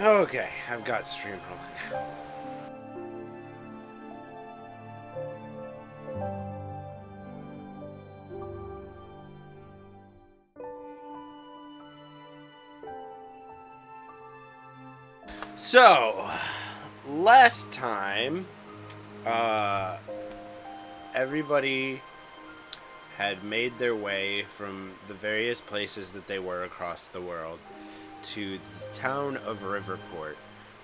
Okay, I've got stream rolling now. So, last time, uh, everybody had made their way from the various places that they were across the world to the town of Riverport,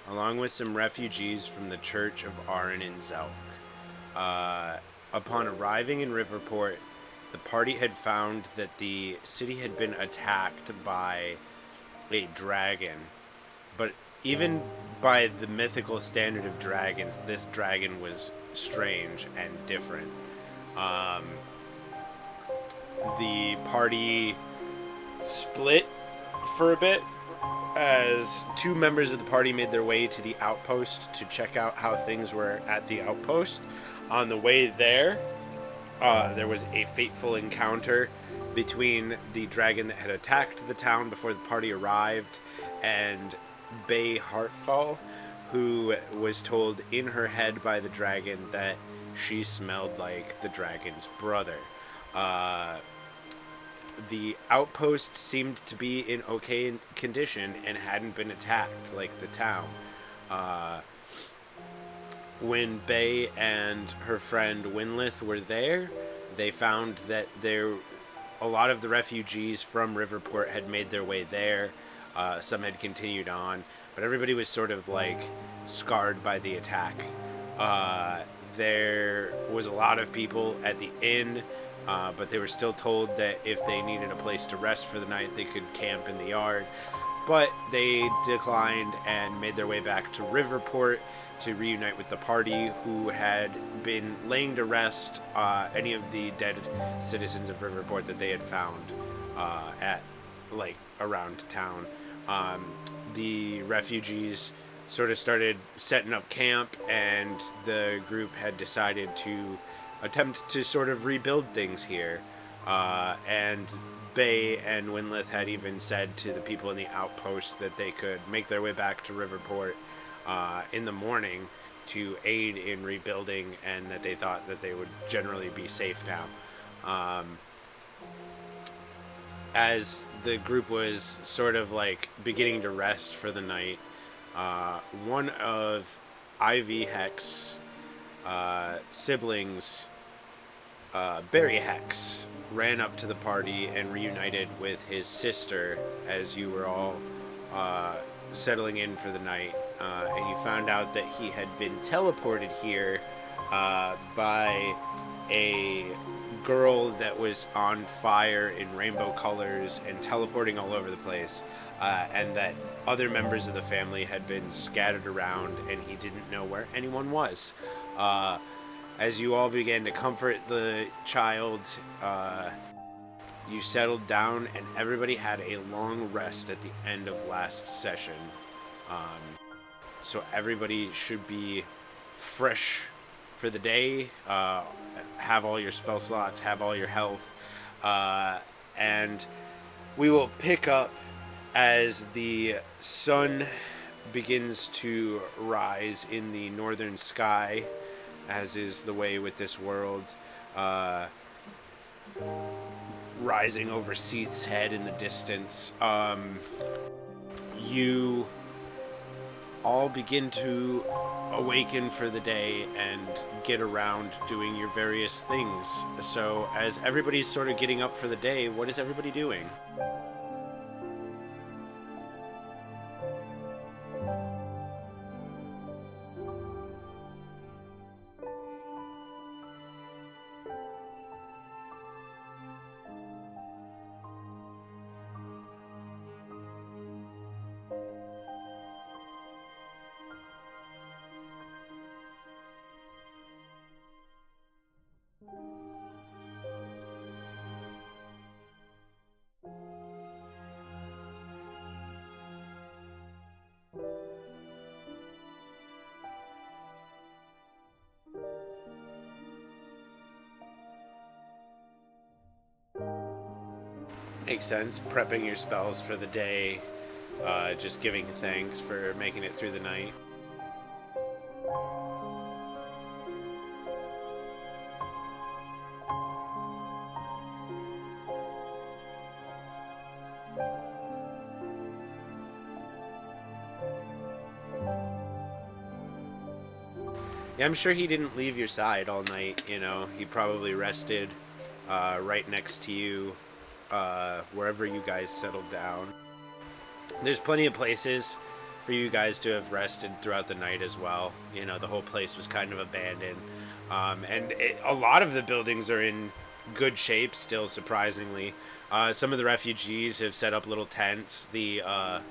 along with some refugees from the Church of Arin and Zelk. Upon arriving in Riverport, the party had found that the city had been attacked by a dragon. But even by the mythical standard of dragons, this dragon was strange and different. Um, the party split for a bit as two members of the party made their way to the outpost to check out how things were at the outpost. On the way there, there was a fateful encounter between the dragon that had attacked the town before the party arrived and Bay Heartfall, who was told in her head by the dragon that she smelled like the dragon's brother. The outpost seemed to be in okay condition and hadn't been attacked like the town. When Bay and her friend Winlith were there, they found that a lot of the refugees from Riverport had made their way there. Some had continued on, but everybody was sort of like scarred by the attack. There was a lot of people at the inn, but they were still told that if they needed a place to rest for the night, they could camp in the yard. But they declined and made their way back to Riverport to reunite with the party, who had been laying to rest any of the dead citizens of Riverport that they had found at around town. The refugees sort of started setting up camp, and the group had decided to attempt to sort of rebuild things here. And Bay and Winlith had even said to the people in the outpost that they could make their way back to Riverport in the morning to aid in rebuilding, and that they thought that they would generally be safe now. As the group was sort of like beginning to rest for the night, one of Ivy Heck's siblings, Barry Hex, ran up to the party and reunited with his sister as you were all settling in for the night. And you found out that he had been teleported here by a girl that was on fire in rainbow colors and teleporting all over the place, and that other members of the family had been scattered around and he didn't know where anyone was. As you all began to comfort the child, you settled down and everybody had a long rest at the end of last session. So everybody should be fresh for the day, have all your spell slots, have all your health, and we will pick up as the sun begins to rise in the northern sky, as is the way with this world, rising over Seath's head in the distance. You all begin to awaken for the day and get around doing your various things. So as everybody's sort of getting up for the day, what is everybody doing? Makes sense. Prepping your spells for the day, just giving thanks for making it through the night. Yeah, I'm sure he didn't leave your side all night, you know. He probably rested right next to you, wherever you guys settled down. There's plenty of places for you guys to have rested throughout the night as well. You know, the whole place was kind of abandoned. A lot of the buildings are in good shape still, surprisingly. Some of the refugees have set up little tents. The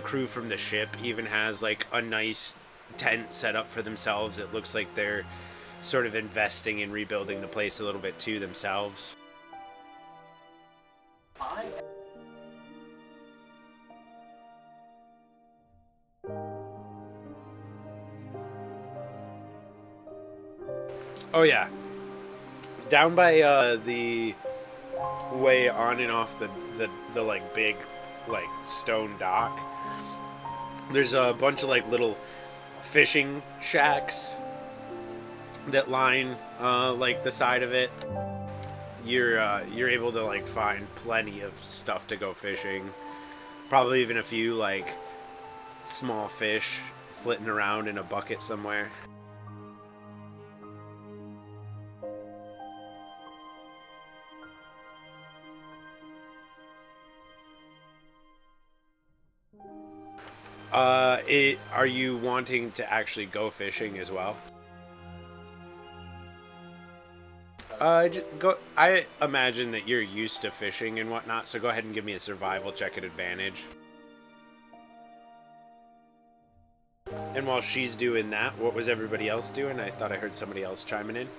crew from the ship even has like a nice tent set up for themselves. It looks like they're sort of investing in rebuilding the place a little bit too themselves. Oh yeah, down by the way on and off the like big like stone dock, there's a bunch of like little fishing shacks that line like the side of it. You're able to like find plenty of stuff to go fishing. Probably even a few like small fish flitting around in a bucket somewhere. Are you wanting to actually go fishing as well? Go. I imagine that you're used to fishing and whatnot, so go ahead and give me a survival check at advantage. And while she's doing that, what was everybody else doing? I thought I heard somebody else chiming in.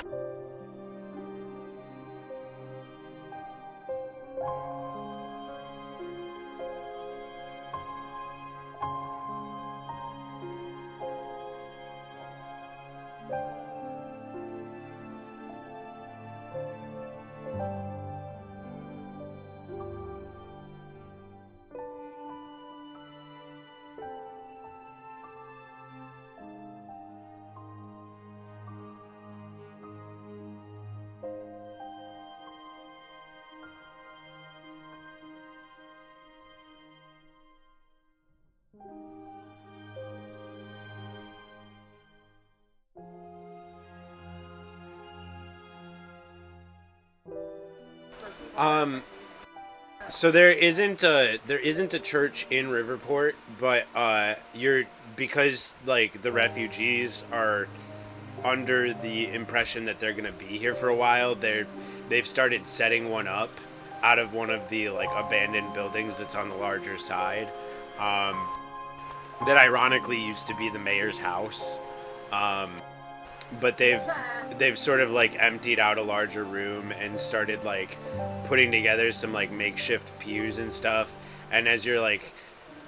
So there isn't a church in Riverport, but you're because like the refugees are under the impression that they're gonna be here for a while. They've started setting one up out of one of the like abandoned buildings that's on the larger side. That ironically used to be the mayor's house. But they've sort of like emptied out a larger room and started like putting together some like makeshift pews and stuff. And as you're like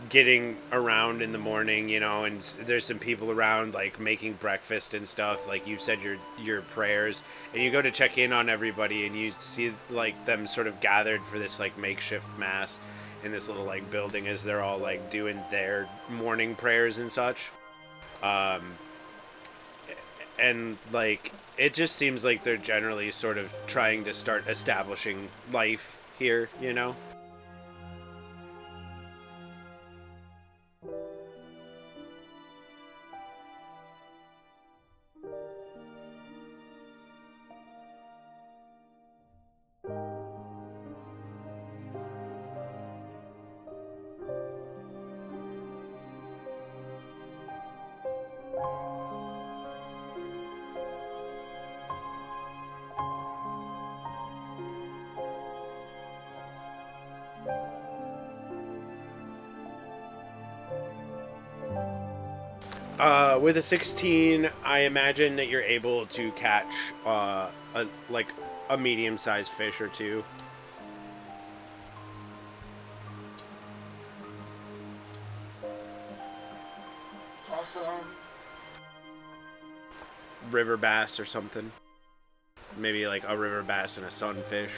getting around in the morning, you know, and there's some people around like making breakfast and stuff, like you've said your prayers, and you go to check in on everybody and you see like them sort of gathered for this like makeshift mass in this little like building as they're all like doing their morning prayers and such. And like it just seems like they're generally sort of trying to start establishing life here, you know. With a 16, I imagine that you're able to catch a medium-sized fish or two. Awesome. River bass or something. Maybe like a river bass and a sunfish.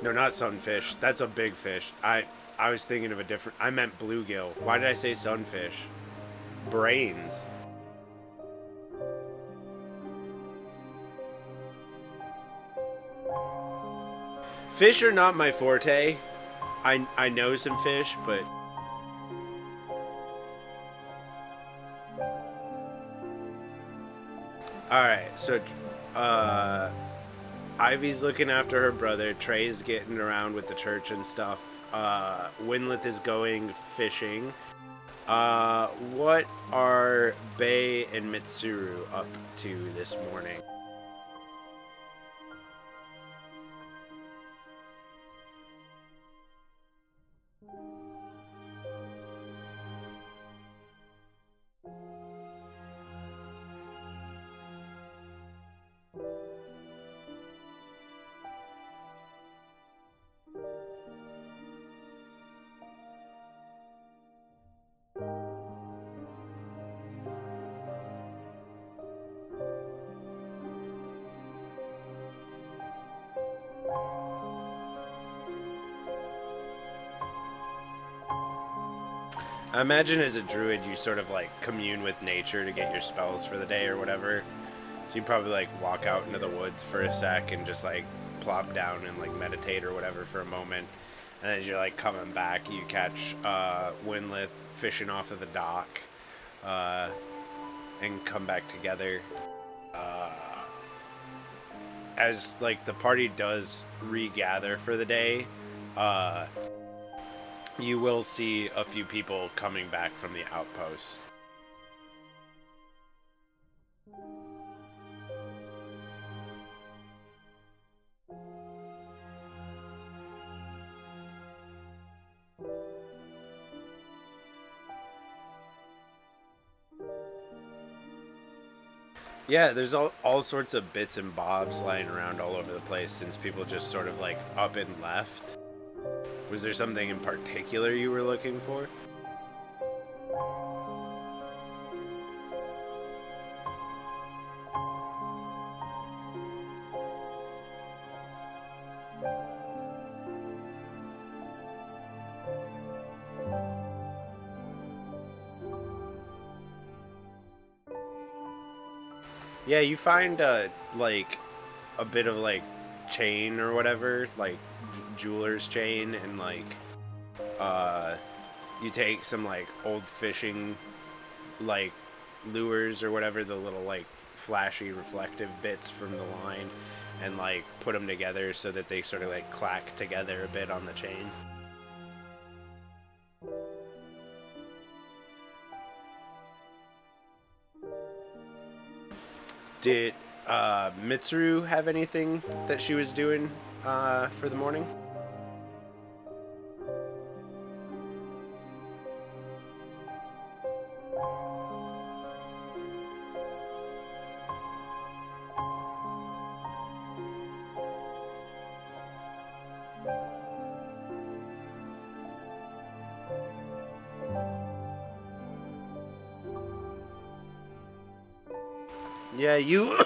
No, not sunfish. That's a big fish. I was thinking of a different. I meant bluegill. Why did I say sunfish? Brains. Fish are not my forte. I know some fish, but all right. So, Ivy's looking after her brother. Trey's getting around with the church and stuff. Winlet is going fishing. What are Bei and Mitsuru up to this morning? I imagine as a druid you sort of like commune with nature to get your spells for the day or whatever. So you probably like walk out into the woods for a sec and just like plop down and like meditate or whatever for a moment. And then as you're like coming back, you catch Winlith fishing off of the dock and come back together. As like the party does regather for the day, you will see a few people coming back from the outpost. Yeah, there's all sorts of bits and bobs lying around all over the place since people just sort of like up and left. Was there something in particular you were looking for? Yeah, you find like a bit of like chain or whatever, like jeweler's chain, and like you take some like old fishing like lures or whatever, the little like flashy reflective bits from the line, and like put them together so that they sort of like clack together a bit on the chain. Did Mitsuru have anything that she was doing for the morning? Yeah, you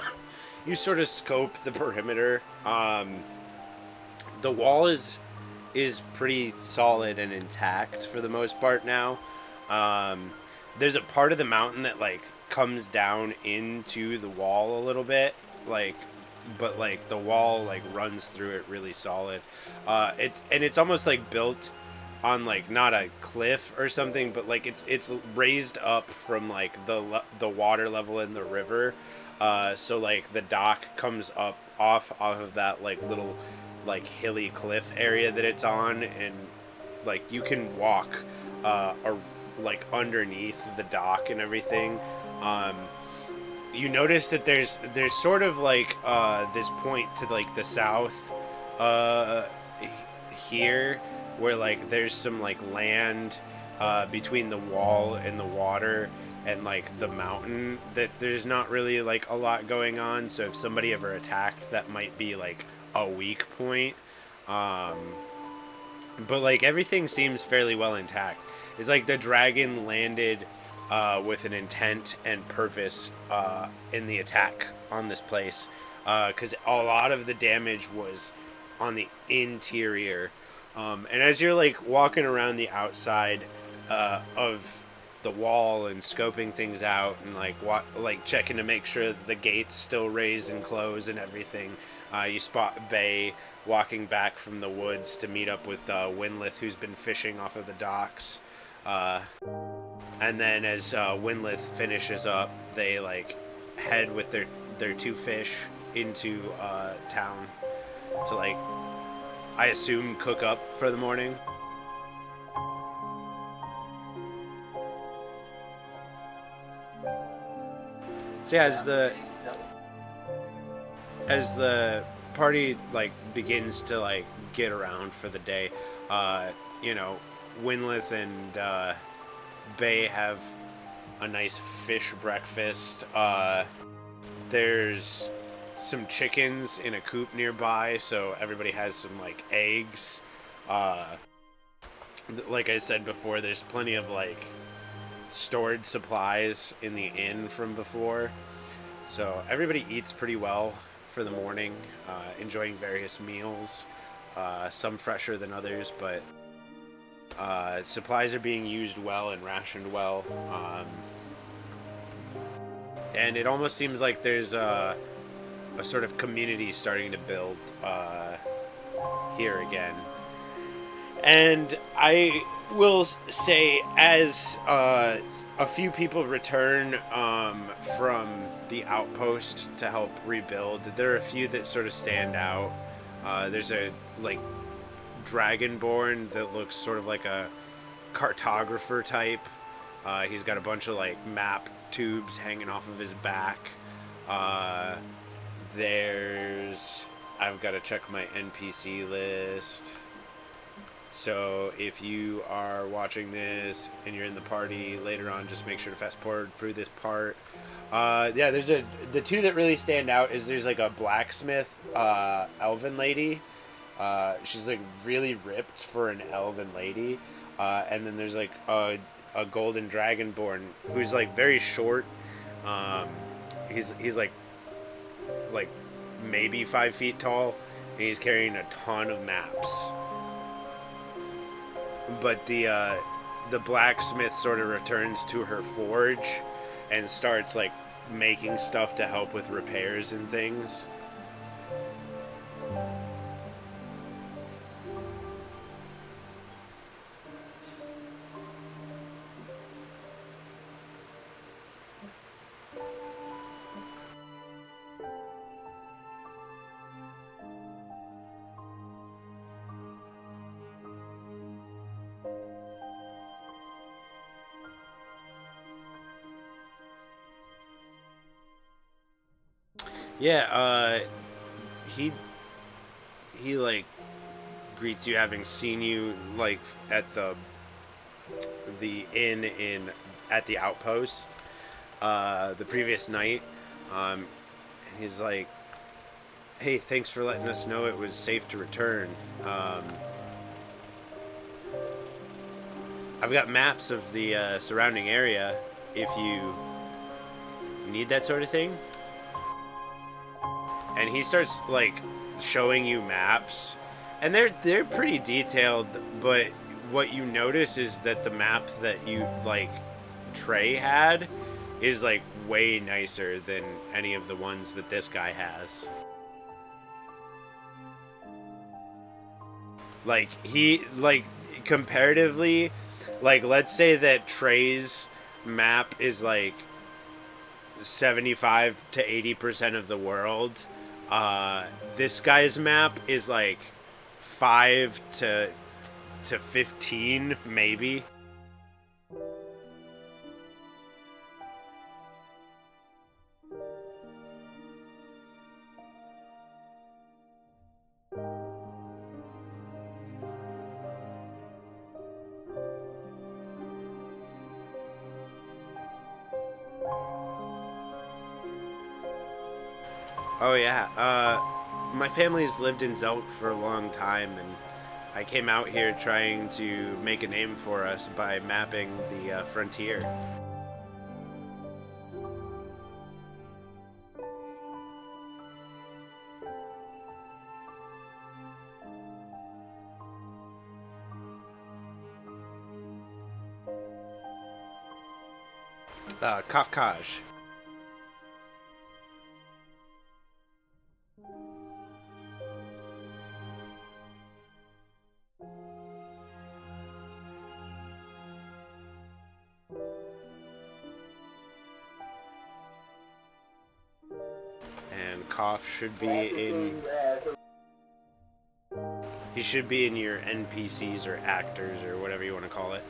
sort of scope the perimeter. The wall is pretty solid and intact for the most part now. There's a part of the mountain that like comes down into the wall a little bit, like, but like the wall like runs through it really solid. It's almost like built on like not a cliff or something, but like it's raised up from like the water level in the river. So like the dock comes up off of that like little like hilly cliff area that it's on, and like you can walk or like underneath the dock and everything. You notice that there's sort of like this point to like the south here where like there's some like land between the wall and the water and like the mountain that there's not really like a lot going on. So if somebody ever attacked, that might be like a weak point. But like everything seems fairly well intact. It's like the dragon landed with an intent and purpose in the attack on this place, because a lot of the damage was on the interior. And as you're like walking around the outside of the wall and scoping things out and like checking to make sure the gates still raise and close and everything, you spot Bay walking back from the woods to meet up with Winlith, who's been fishing off of the docks. And then as Winlith finishes up, they like head with their two fish into town to, like, I assume, cook up for the morning. So yeah, as the party like begins to like get around for the day, you know, Winlith and Bay have a nice fish breakfast. There's some chickens in a coop nearby, so everybody has some like eggs. Like I said before, there's plenty of like stored supplies in the inn from before, so everybody eats pretty well for the morning, enjoying various meals, some fresher than others, but supplies are being used well and rationed well, and it almost seems like there's a sort of community starting to build here again. And I will say, as a few people return from the outpost to help rebuild, there are a few that sort of stand out. There's a like dragonborn that looks sort of like a cartographer type. He's got a bunch of like map tubes hanging off of his back. I've got to check my NPC list. So if you are watching this and you're in the party later on, just make sure to fast forward through this part. Yeah, the two that really stand out is there's like a blacksmith elven lady. She's like really ripped for an elven lady. And then there's like a golden dragonborn who's like very short. He's like maybe 5 feet tall, and he's carrying a ton of maps. But the blacksmith sort of returns to her forge and starts like making stuff to help with repairs and things. Yeah, he like greets you, having seen you like at the inn at the outpost the previous night. And he's like, "Hey, thanks for letting us know it was safe to return. I've got maps of the surrounding area if you need that sort of thing." And he starts like showing you maps, and they're pretty detailed, but what you notice is that the map that you like Trey had is like way nicer than any of the ones that this guy has. Like he like comparatively, like let's say that Trey's map is like 75 to 80% of the world. This guy's map is like 5 to 15 maybe. Oh yeah, my family's lived in Zelk for a long time, and I came out here trying to make a name for us by mapping the frontier. Kafkaj. And Koff should be in... He should be in your NPCs or actors or whatever you want to call it.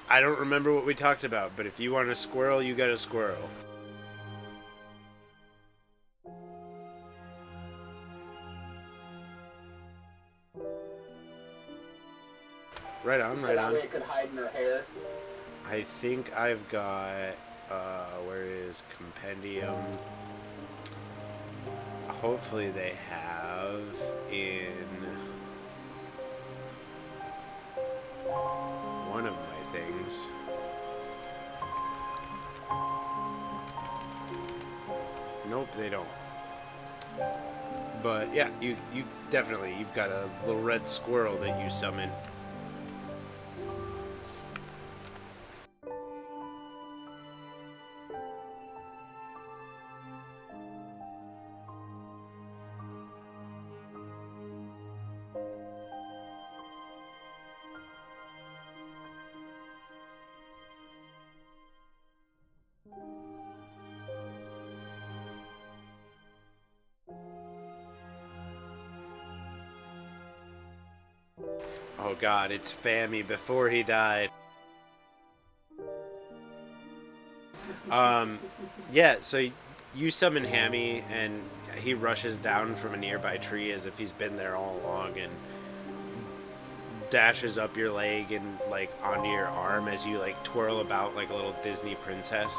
I don't remember what we talked about, but if you want a squirrel, you got a squirrel. Right on, So right that on. way it could hide in her hair. I think I've got, where is Compendium? Hopefully they have in one of my things. Nope, they don't. But yeah, you definitely, you've got a little red squirrel that you summon. Oh god, it's Fammy before he died. Yeah, so you summon Hammy and he rushes down from a nearby tree as if he's been there all along and dashes up your leg and like onto your arm as you like twirl about like a little Disney princess.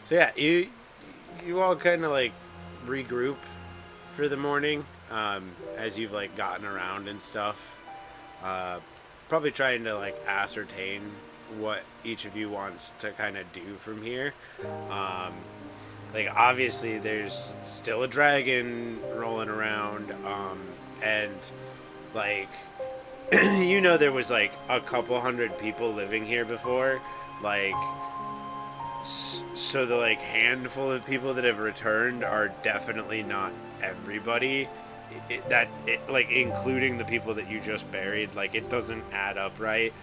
So yeah, you all kind of like regroup for the morning as you've like gotten around and stuff. Probably trying to like ascertain what each of you wants to kind of do from here. Like obviously there's still a dragon rolling around, and like you know there was like a couple hundred people living here before, like. So the like handful of people that have returned are definitely not everybody. Like including the people that you just buried, like it doesn't add up right.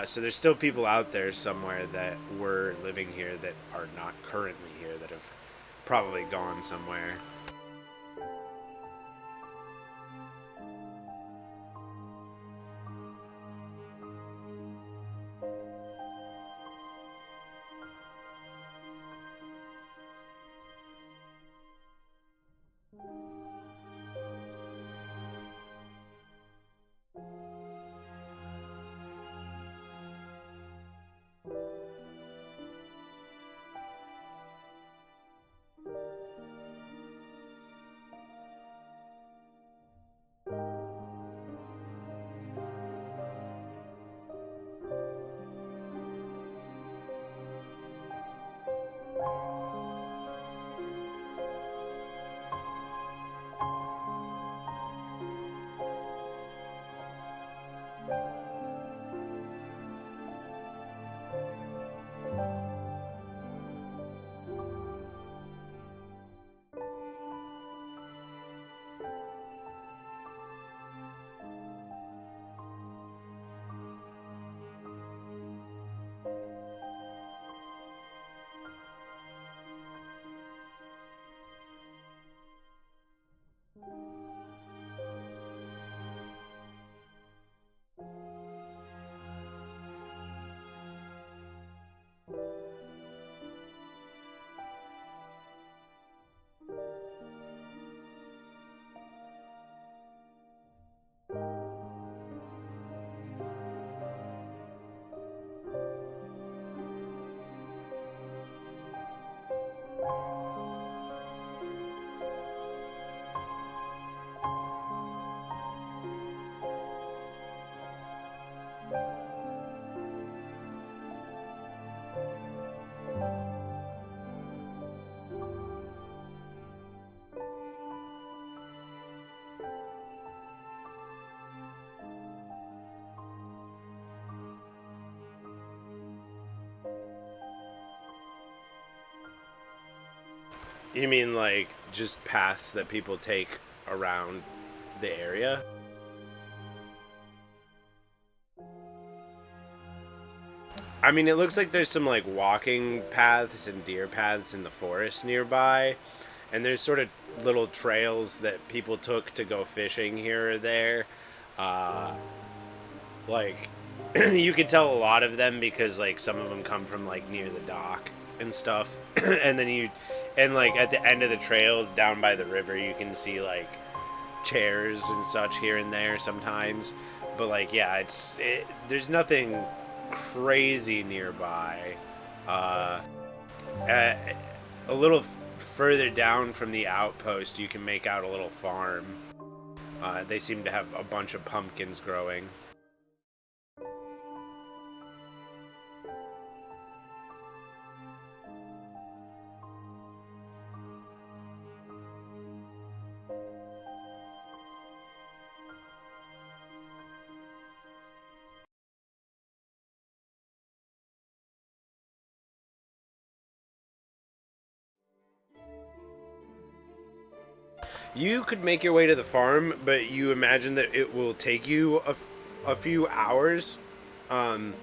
So there's still people out there somewhere that were living here that are not currently here that have probably gone somewhere. You mean like just paths that people take around the area? I mean, it looks like there's some like walking paths and deer paths in the forest nearby, and there's sort of little trails that people took to go fishing here or there. Uh, like you can tell a lot of them because like some of them come from like near the dock and stuff, and then and like at the end of the trails down by the river, you can see like chairs and such here and there sometimes. But like, yeah, there's nothing crazy nearby. Uh, uh, a little further down from the outpost, you can make out a little farm. They seem to have a bunch of pumpkins growing. You could make your way to the farm, but you imagine that it will take you a few hours. Um,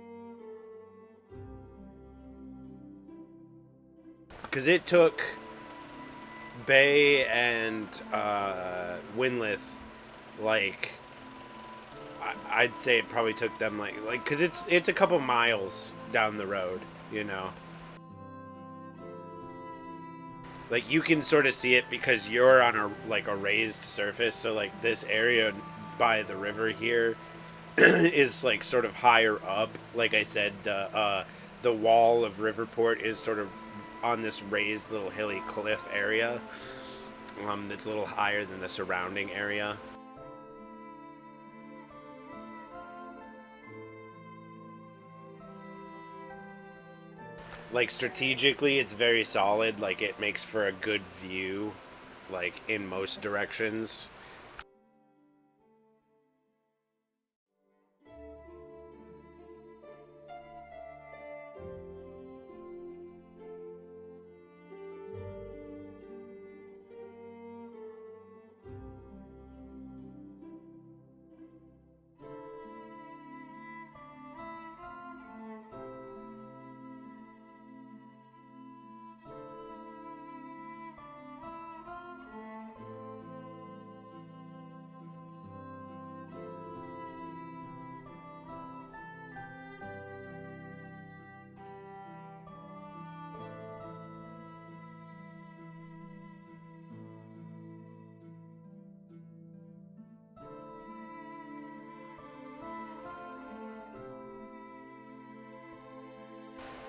because it took Bay and Winlith like I'd say it probably took them like because it's a couple miles down the road, you know. Like you can sort of see it because you're on a raised surface, so like this area by the river here is like sort of higher up. Like I said, the wall of Riverport is sort of on this raised little hilly cliff area. That's a little higher than the surrounding area. Like strategically, it's very solid. Like it makes for a good view, like in most directions.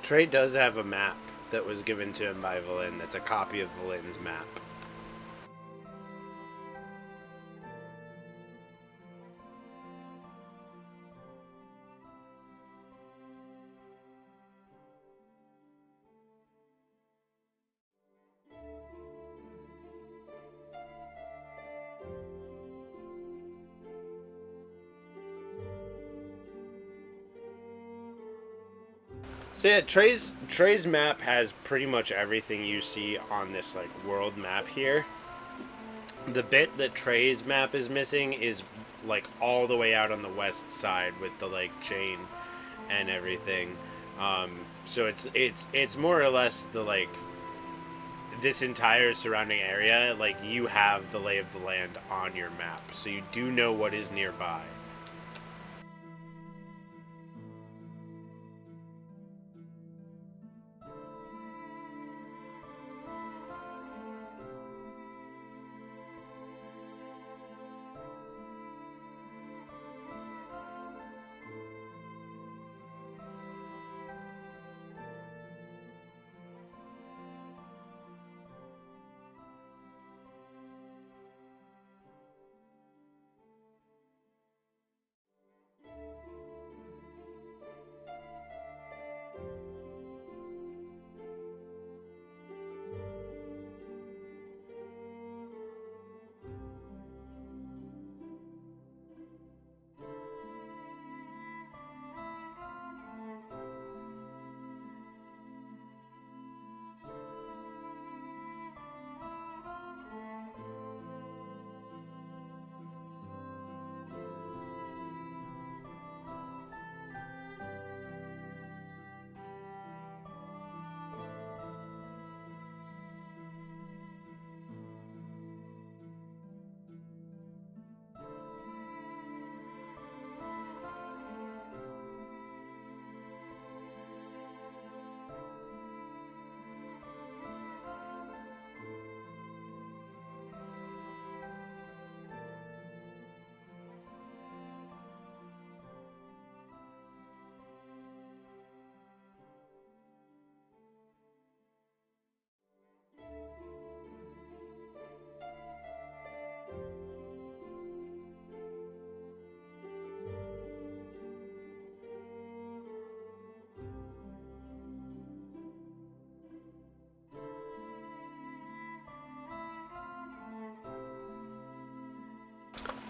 Trey does have a map that was given to him by Valin. That's a copy of Valin's map. So yeah, Trey's map has pretty much everything you see on this like world map here. The bit that Trey's map is missing is like all the way out on the west side with the like chain and everything. So it's more or less the like this entire surrounding area. Like you have the lay of the land on your map, so you do know what is nearby.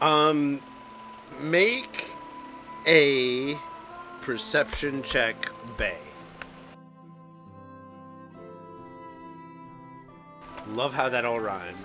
Um, make a perception check, Bay. Love how that all rhymed.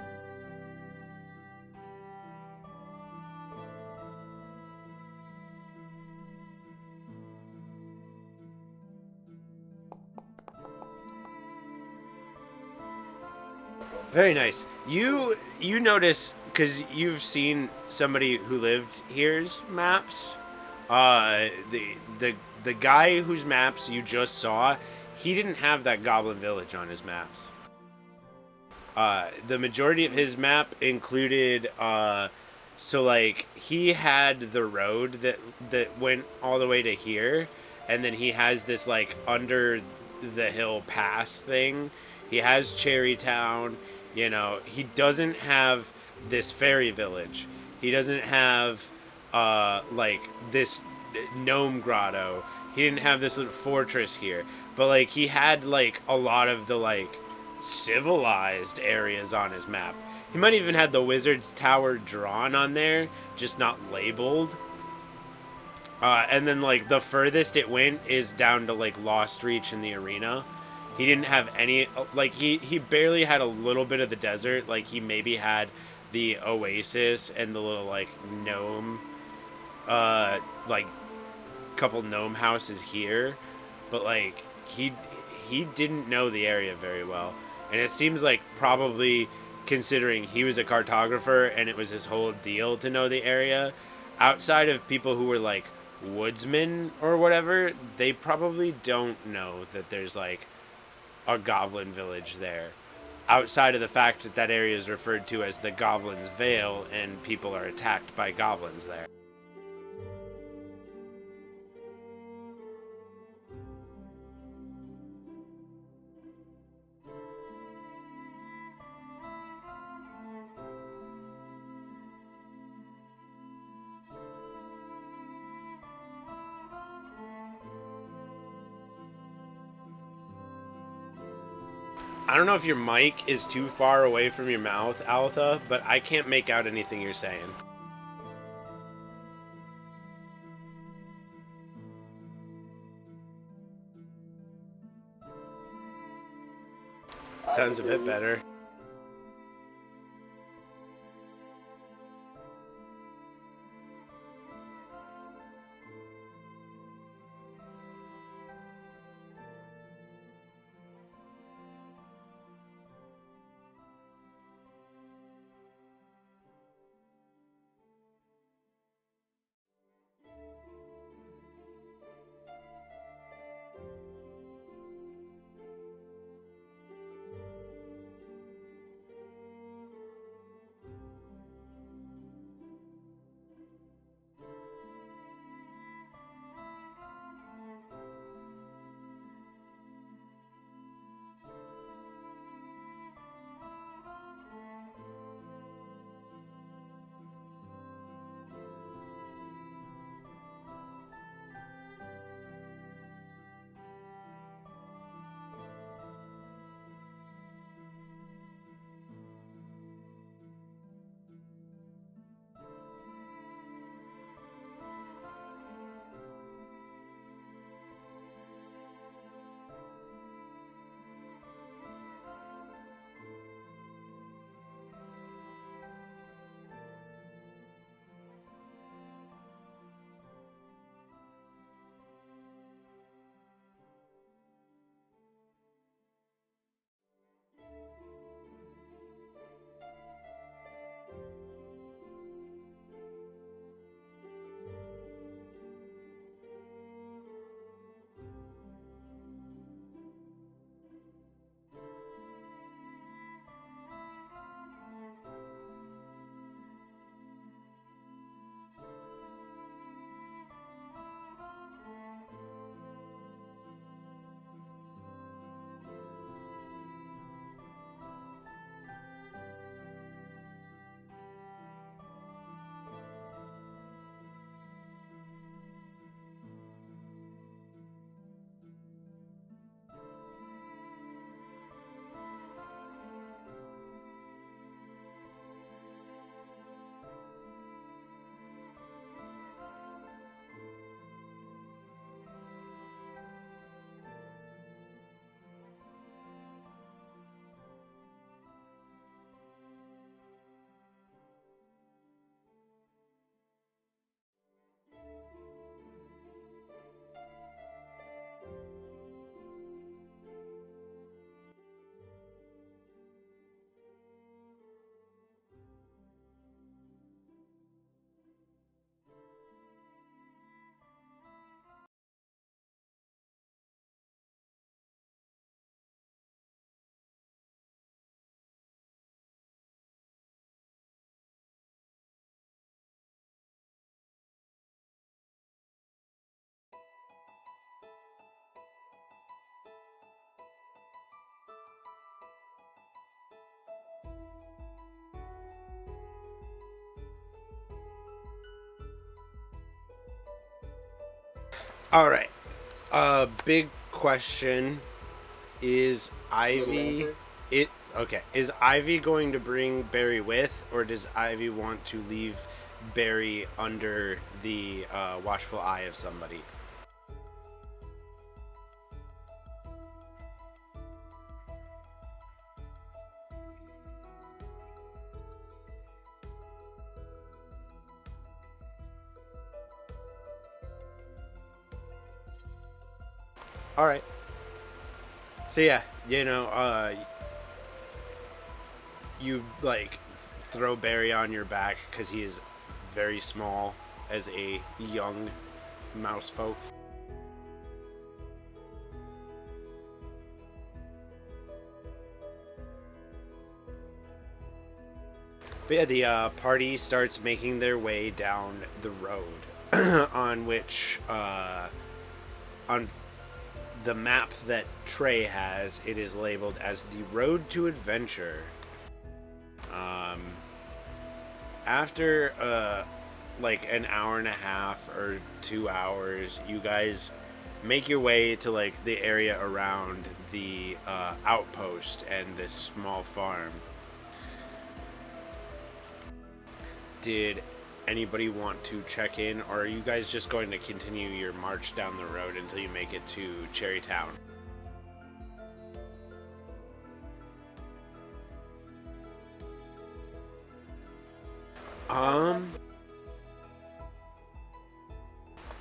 Very nice. You notice because you've seen somebody who lived here's maps. The guy whose maps you just saw, he didn't have that Goblin Village on his maps. The majority of his map included so like he had the road that went all the way to here, and then he has this like under the hill pass thing. He has Cherry Town. You know, he doesn't have this fairy village. He doesn't have like this gnome grotto. He didn't have this little fortress here. But like he had like a lot of the like civilized areas on his map. He might even had the wizard's tower drawn on there, just not labeled. And then like the furthest it went is down to like Lost Reach in the arena. He didn't have any like he barely had a little bit of the desert. Like he maybe had the oasis and the little like gnome like couple gnome houses here, but like he didn't know the area very well. And it seems like probably considering he was a cartographer and it was his whole deal to know the area, outside of people who were like woodsmen or whatever, they probably don't know that there's like a goblin village there. Outside of the fact that that area is referred to as the Goblin's Vale and people are attacked by goblins there. I don't know if your mic is too far away from your mouth, Altha, but I can't make out anything you're saying. Sounds a bit better. All right. Big question: Is Ivy it? Okay. Is Ivy going to bring Barry with, or does Ivy want to leave Barry under the watchful eye of somebody? All right. So yeah, you like throw Barry on your back because he is very small as a young mouse folk. But yeah, the party starts making their way down the road, on which, on the map that Trey has, it is labeled as the Road to Adventure. Um, After like an hour and a half or 2 hours, you guys make your way to like the area around the outpost and this small farm. Did anybody want to check in, or are you guys just going to continue your march down the road until you make it to Cherrytown? Um,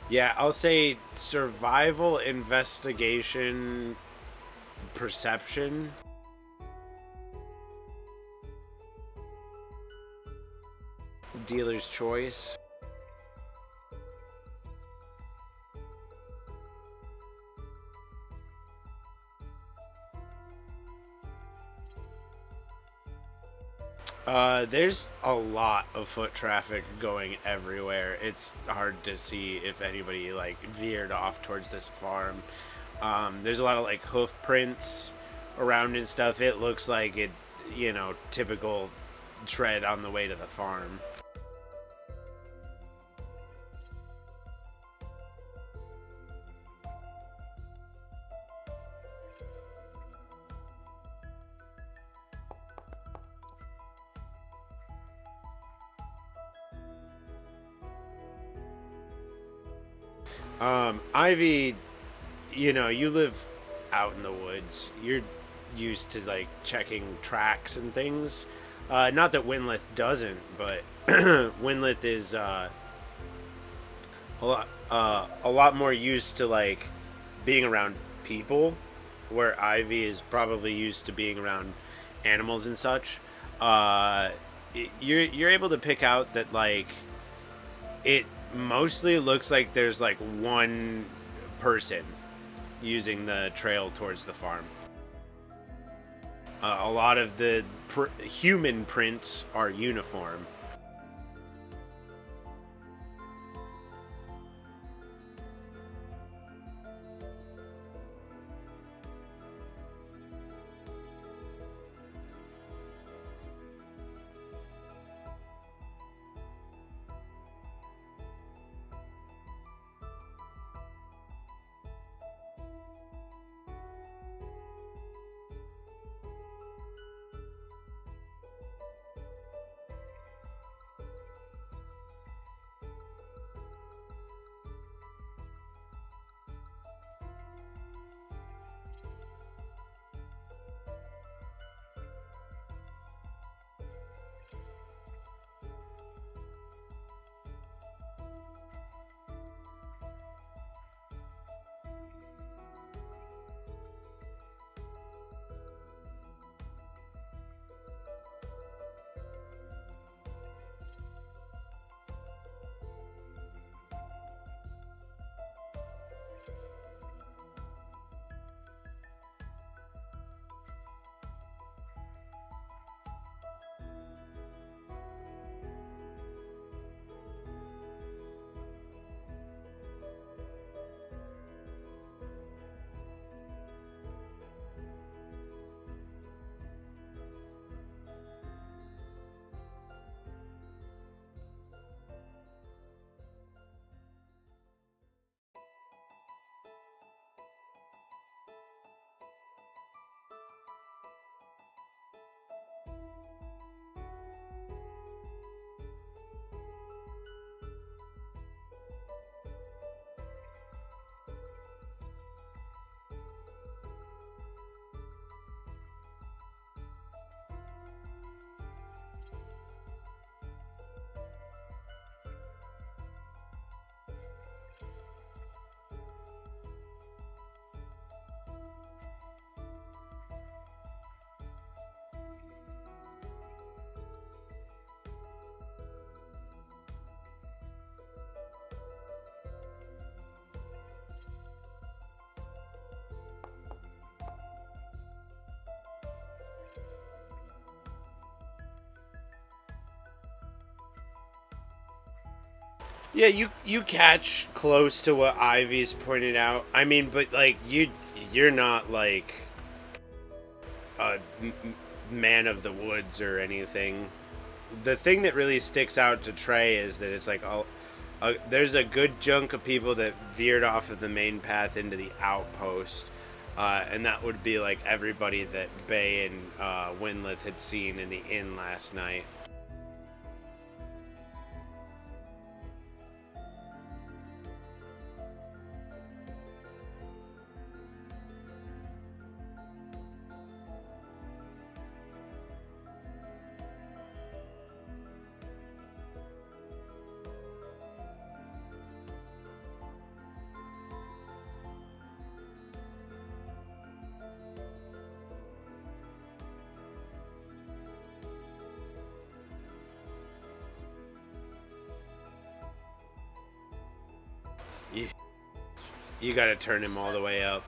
yeah, I'll say survival, investigation, perception. Dealer's choice. There's a lot of foot traffic going everywhere. It's hard to see if anybody like veered off towards this farm. There's a lot of like hoof prints around and stuff. It looks like it, typical tread on the way to the farm. Ivy, you live out in the woods. You're used to like checking tracks and things. Not that Winlith doesn't, but Winlith is a lot more used to like being around people, where Ivy is probably used to being around animals and such. Uh, you're able to pick out that like it mostly looks like there's like one person using the trail towards the farm. A lot of the human prints are uniform. Yeah, you catch close to what Ivy's pointed out. I mean, but like you're not like a man of the woods or anything. The thing that really sticks out to Trey is that it's like there's a good chunk of people that veered off of the main path into the outpost, and that would be like everybody that Bay and Winlith had seen in the inn last night. You, you got to turn him all the way up.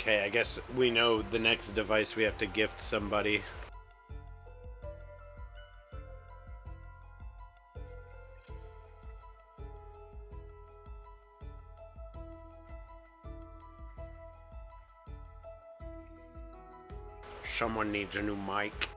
Okay, I guess we know the next device we have to gift somebody. Someone needs a new mic.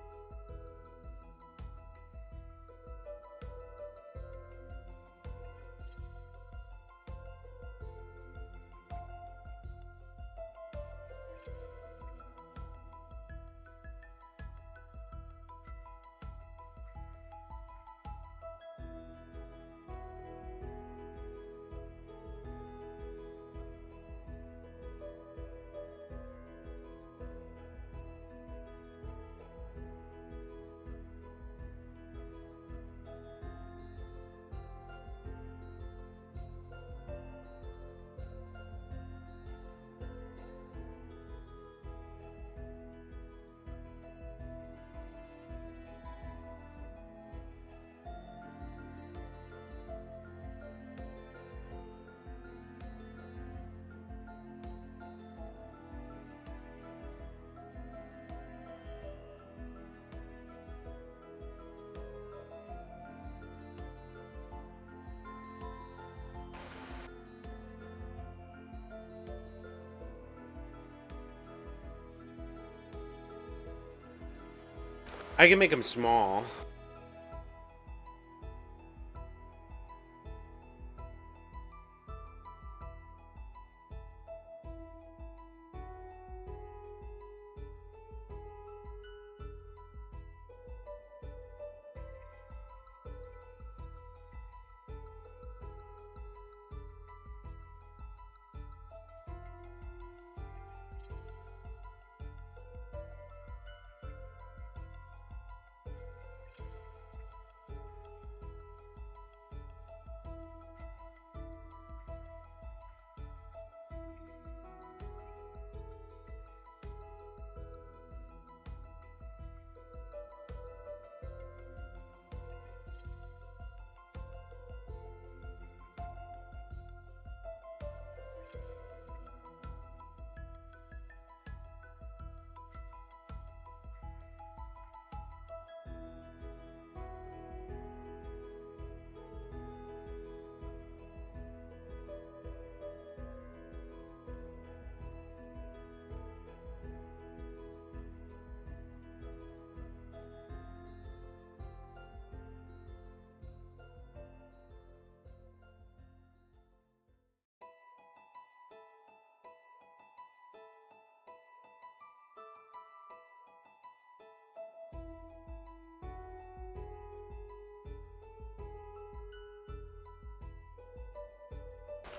I can make him small.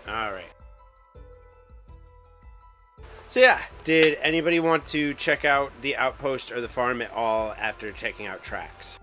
All right. So yeah, did anybody want to check out the outpost or the farm at all after checking out tracks?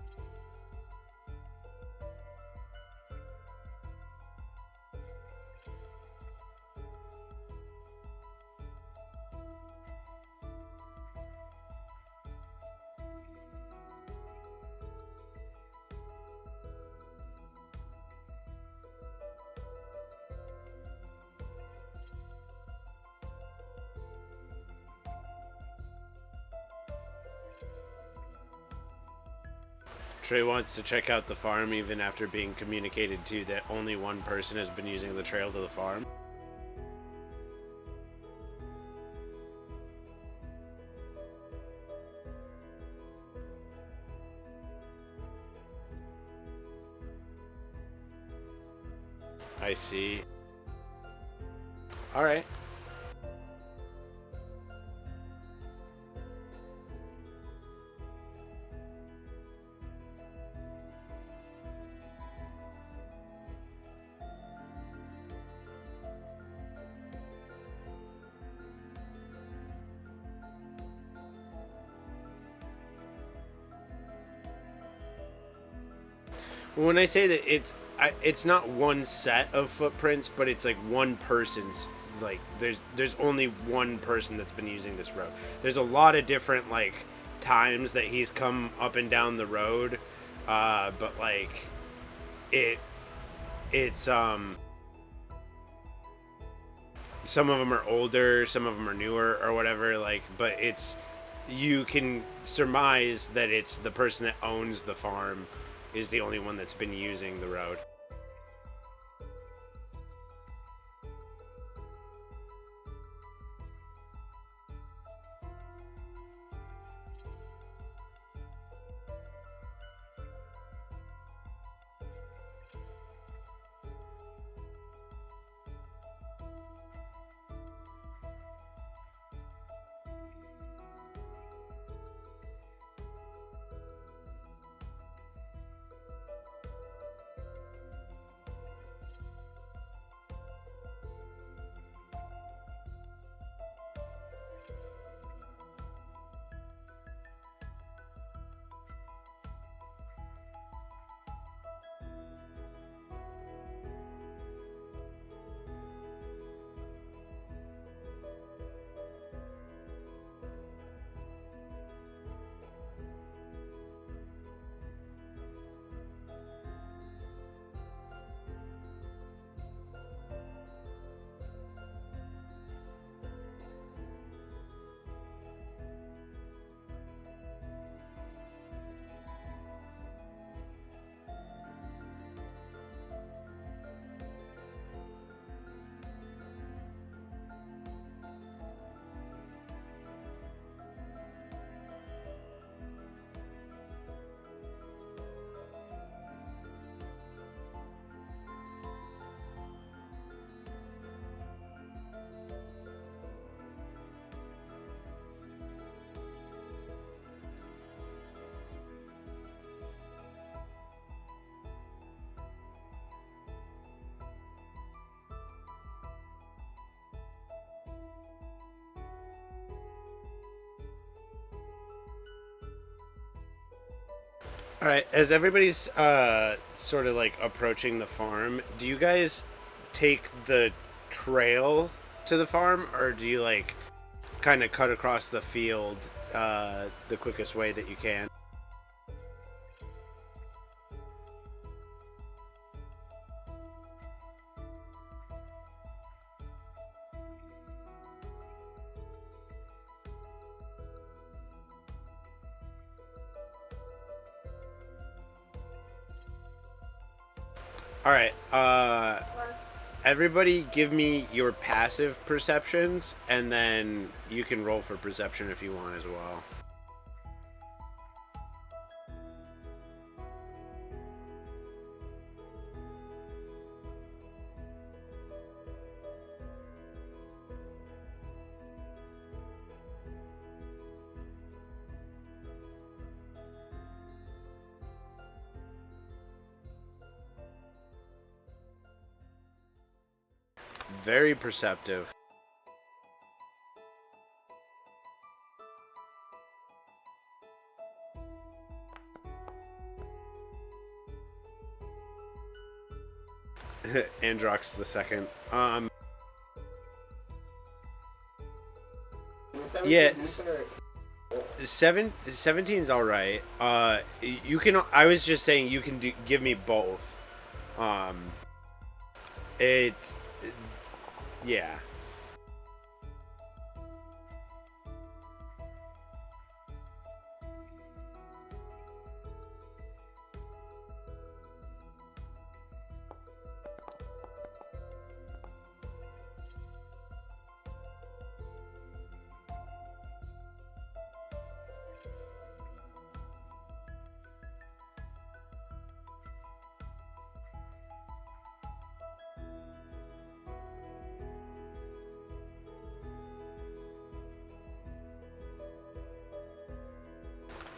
Trey wants to check out the farm even after being communicated to that only one person has been using the trail to the farm. I see. All right. When I say that it's not one set of footprints, but it's like one person's. Like there's only one person that's been using this road. There's a lot of different like times that he's come up and down the road, but like it's some of them are older, some of them are newer or whatever. Like, but you can surmise that it's the person that owns the farm is the only one that's been using the road. All right, as everybody's sort of like approaching the farm, do you guys take the trail to the farm, or do you like kind of cut across the field the quickest way that you can? All right. Everybody give me your passive perceptions, and then you can roll for perception if you want as well. Very perceptive. Androx the second. Yeah, 17's all right. You can. I was just saying you can give me both. It. Yeah.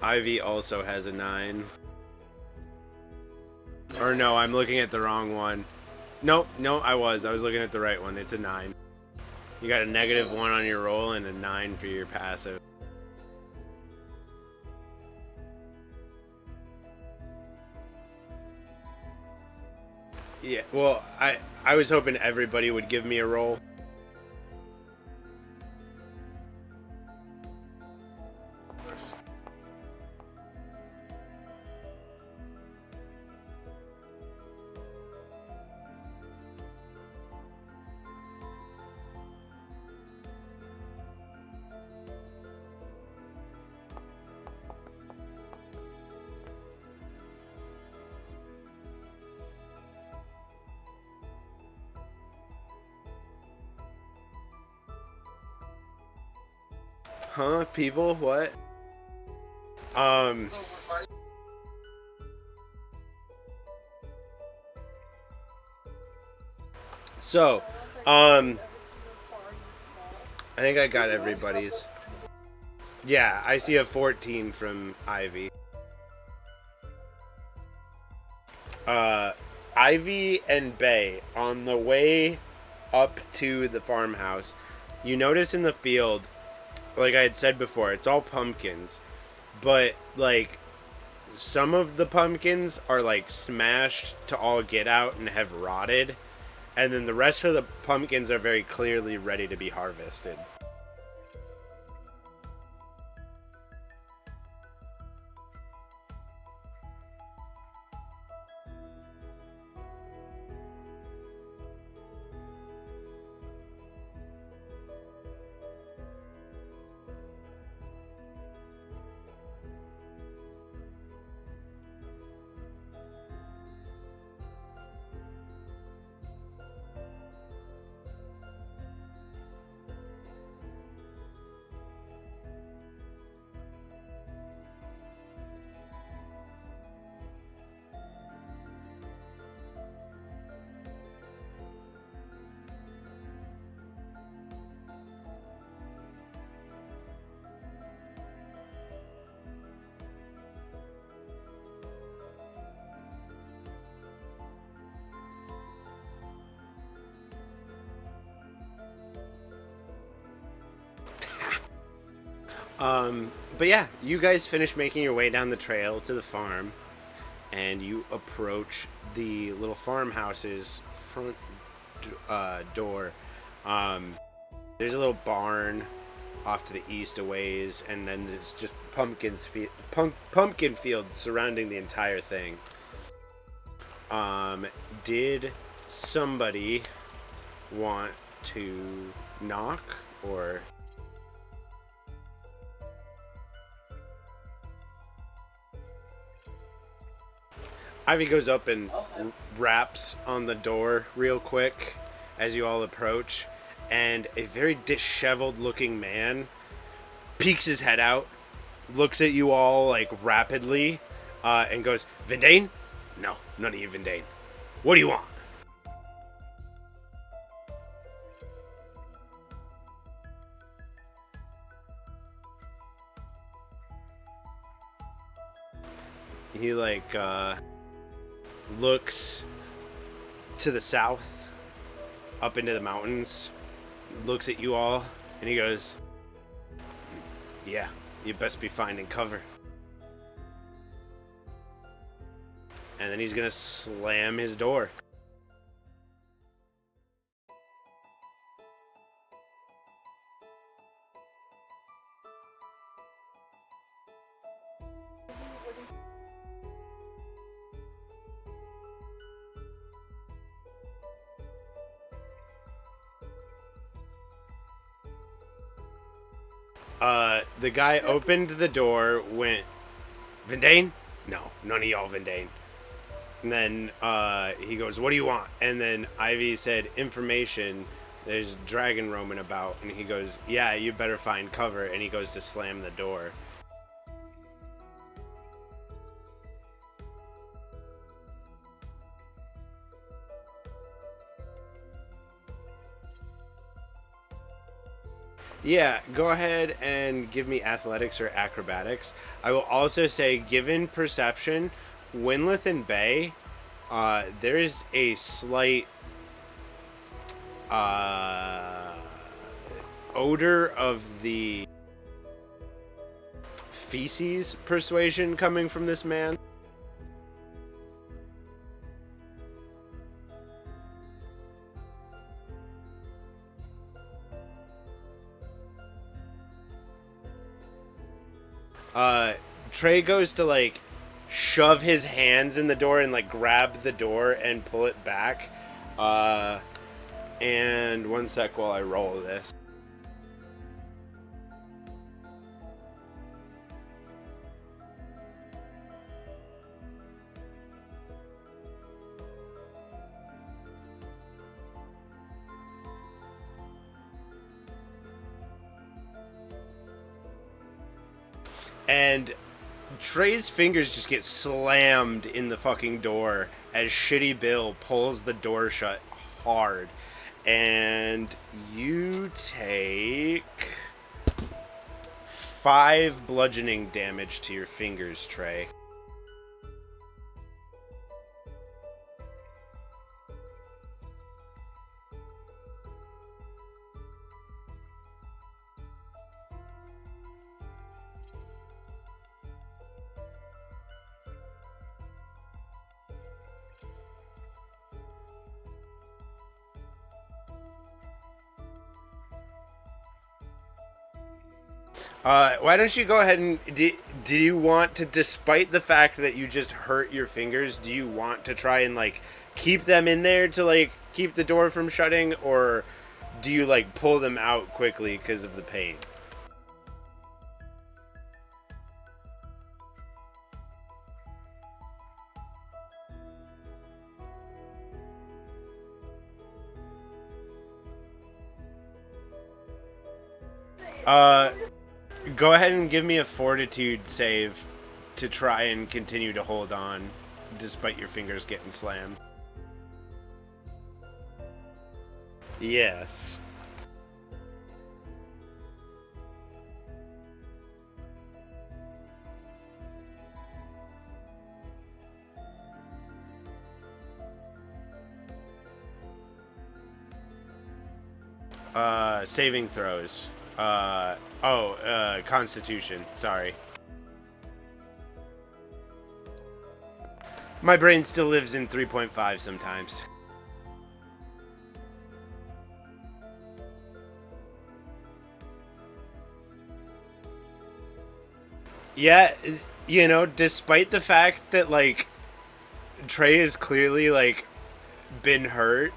Ivy also has a 9. Or no, I'm looking at the wrong one. Nope, no, I was looking at the right one. It's a 9. You got a -1 on your roll and a 9 for your passive. Yeah, well, I was hoping everybody would give me a roll. Huh, people? What? So, I think I got everybody's. Yeah, I see a 14 from Ivy. Ivy and Bay, on the way up to the farmhouse, you notice in the field, like I had said before, it's all pumpkins, but like some of the pumpkins are like smashed to all get out and have rotted, and then the rest of the pumpkins are very clearly ready to be harvested. But yeah, you guys finish making your way down the trail to the farm, and you approach the little farmhouse's front door. There's a little barn off to the east a ways, and then there's just pumpkin fields surrounding the entire thing. Did somebody want to knock, or... Ivy goes up and raps on the door real quick as you all approach, and a very disheveled looking man peeks his head out, looks at you all like rapidly, and goes, "Vendane? No, none of you Vendane. What do you want?" He looks to the south, up into the mountains, looks at you all, and he goes, "Yeah, you best be finding cover." And then he's gonna slam his door. The guy opened the door, went, "Vendane? No, none of y'all Vendane." And then he goes, "What do you want?" And then Ivy said, "Information. There's a dragon roaming about." And he goes, "Yeah, you better find cover." And he goes to slam the door. Yeah, go ahead and give me athletics or acrobatics. I will also say, given perception, Winleth and Bay, there is a slight uh, odor of the feces persuasion coming from this man. Trey goes to like shove his hands in the door and like grab the door and pull it back. And one sec while I roll this. And Trey's fingers just get slammed in the fucking door as Shitty Bill pulls the door shut hard. And you take 5 bludgeoning damage to your fingers, Trey. Why don't you go ahead and do you want to, despite the fact that you just hurt your fingers, do you want to try and like keep them in there to like keep the door from shutting, or do you like pull them out quickly because of the pain? Uh, Go ahead and give me a fortitude save to try and continue to hold on despite your fingers getting slammed. Yes. Saving throws. Constitution. Sorry. My brain still lives in 3.5 sometimes. Yeah, you know, despite the fact that, like, Trey is clearly, like, been hurt,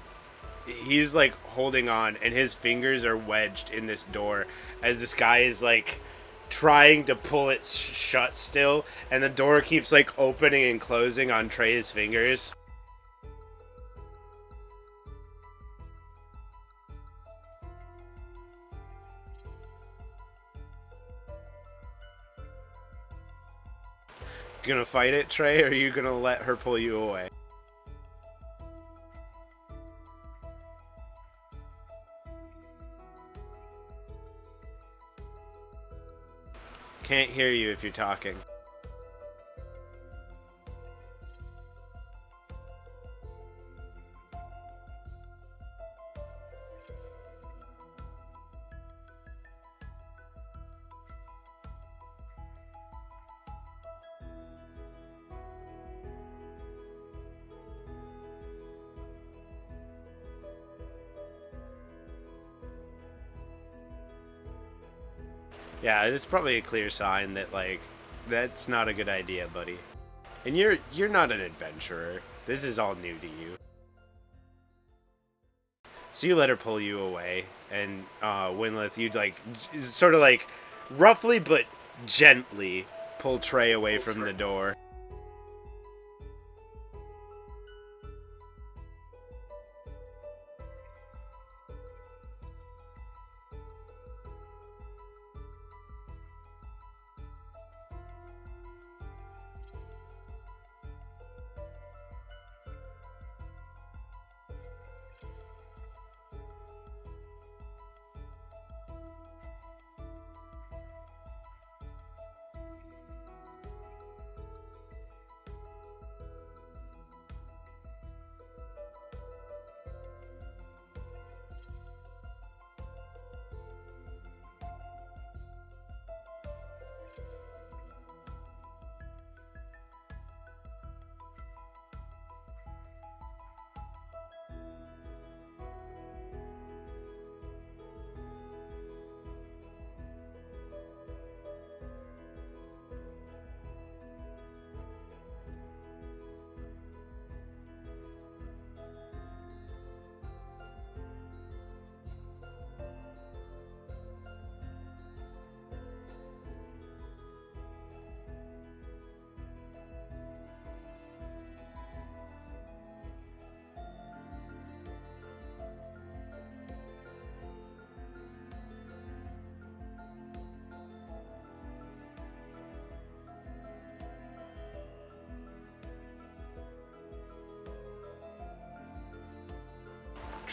he's like holding on and his fingers are wedged in this door as this guy is like trying to pull it shut still, and the door keeps like opening and closing on Trey's fingers. Gonna fight it, Trey, or are you gonna let her pull you away? Can't hear you if you're talking. Yeah, it's probably a clear sign that like that's not a good idea, buddy. And you're not an adventurer. This is all new to you. So you let her pull you away, and Winleth, you'd like sort of like roughly but gently pull Trey away from the door.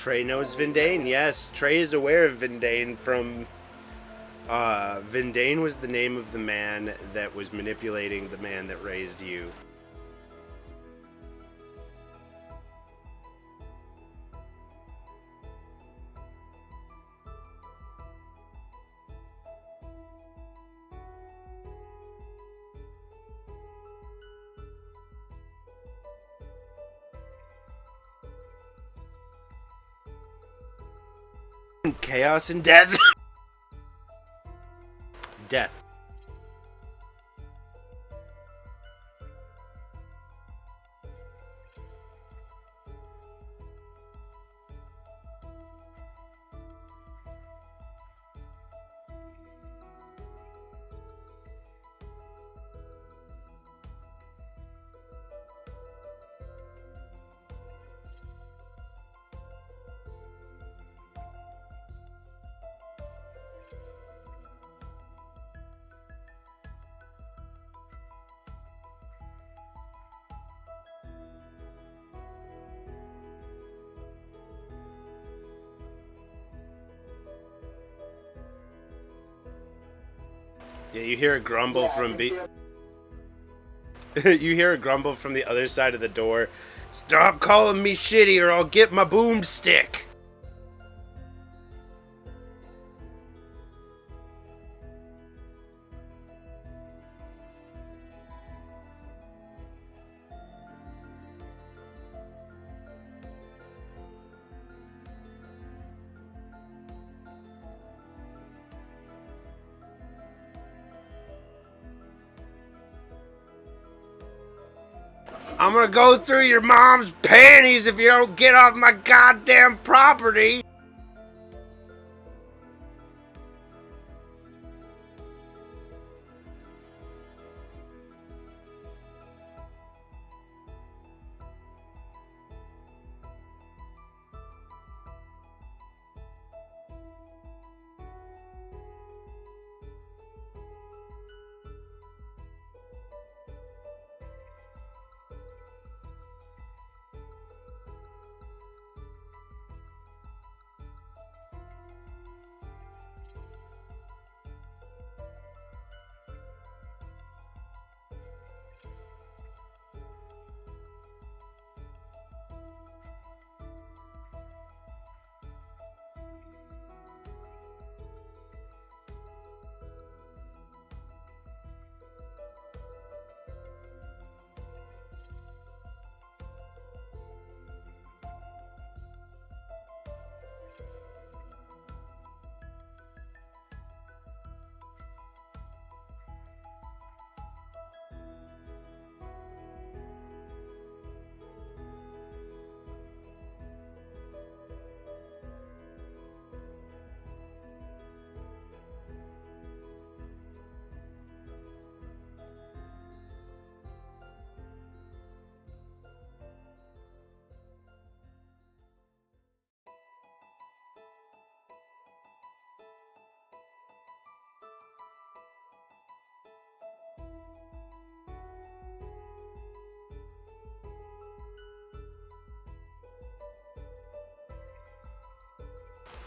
Trey knows Vindane. Yes, Trey is aware of Vindane from. Vindane was the name of the man that was manipulating the man that raised you. Chaos and death. Death. Yeah, you hear a grumble from you hear a grumble from the other side of the door. Stop calling me shitty or I'll get my boomstick. I'm gonna go through your mom's panties if you don't get off my goddamn property.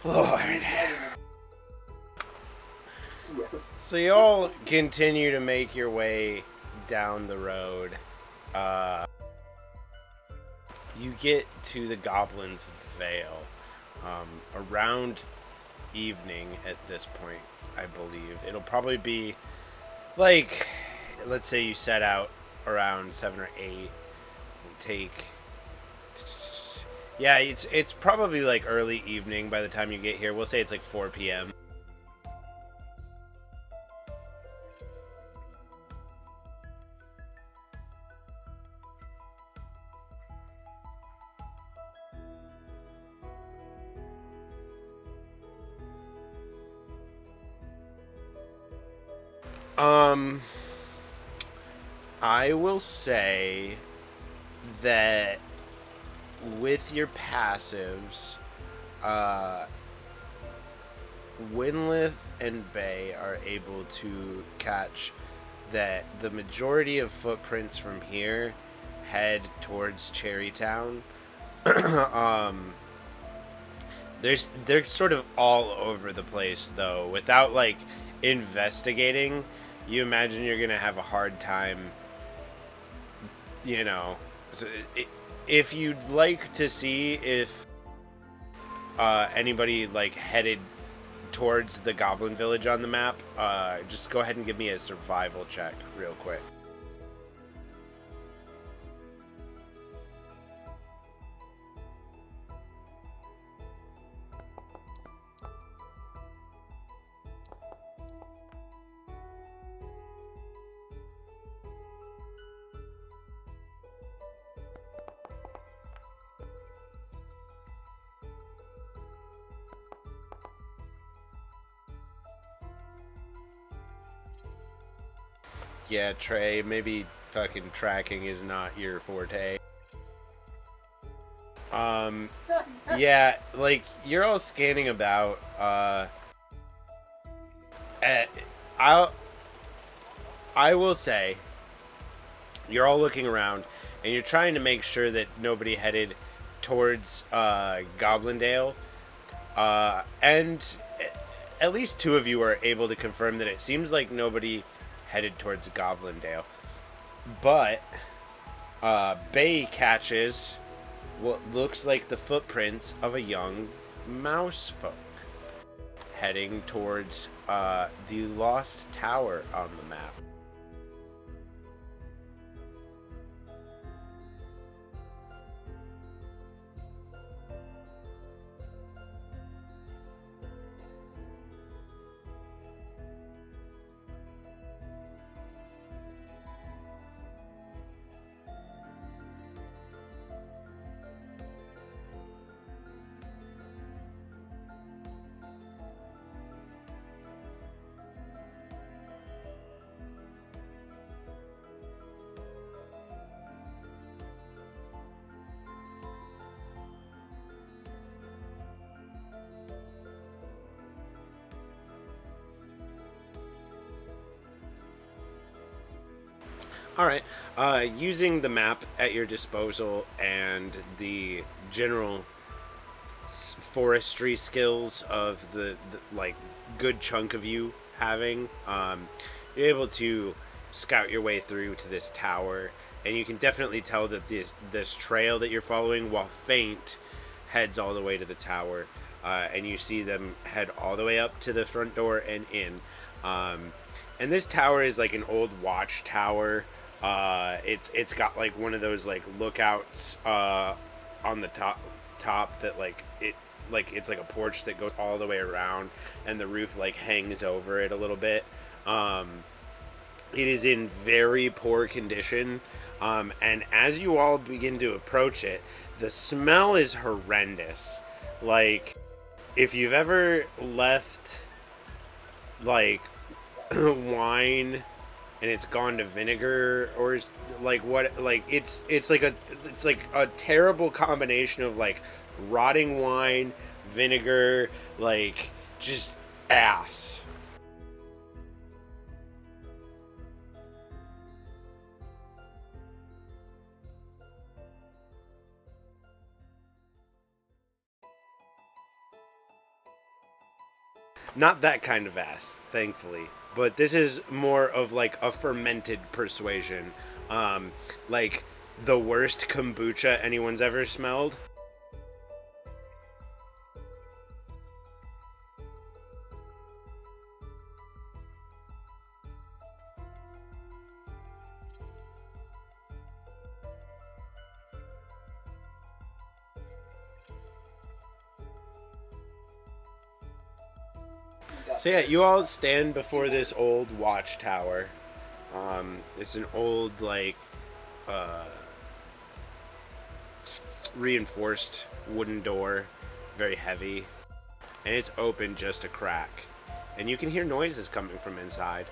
Lord. So you all continue to make your way down the road. You get to the Goblin's Vale around evening at this point, I believe. It'll probably be like, let's say you set out around 7 or 8 and take... Yeah, it's probably like early evening by the time you get here. We'll say it's like 4 p.m. I will say that with your passives, Winlith and Bay are able to catch that the majority of footprints from here head towards Cherrytown. They're sort of all over the place though. Without like investigating, you imagine you're gonna have a hard time. You know, so if you'd like to see if anybody like headed towards the Goblin Village on the map, just go ahead and give me a survival check real quick. Yeah, Trey, maybe fucking tracking is not your forte. Yeah, like, you're all scanning about, I'll, I will say, you're all looking around, and you're trying to make sure that nobody headed towards, Goblindale, and at least two of you are able to confirm that it seems like nobody headed towards Goblindale. But Bay catches what looks like the footprints of a young mouse folk heading towards the Lost Tower on the map. Alright, using the map at your disposal and the general forestry skills of the like good chunk of you having, you're able to scout your way through to this tower, and you can definitely tell that this trail that you're following, while faint, heads all the way to the tower, and you see them head all the way up to the front door and in. And this tower is like an old watchtower. It's got like one of those like lookouts on the top that it's like a porch that goes all the way around, and the roof like hangs over it a little bit. It is in very poor condition, and as you all begin to approach it, the smell is horrendous. Like, if you've ever left like wine and it's gone to vinegar, or like what, like it's like a terrible combination of like rotting wine, vinegar, like just ass. Not that kind of ass, thankfully. But this is more of like a fermented persuasion. Like the worst kombucha anyone's ever smelled. So yeah, you all stand before this old watchtower. It's an old, like, reinforced wooden door, very heavy, and it's open just a crack. And you can hear noises coming from inside.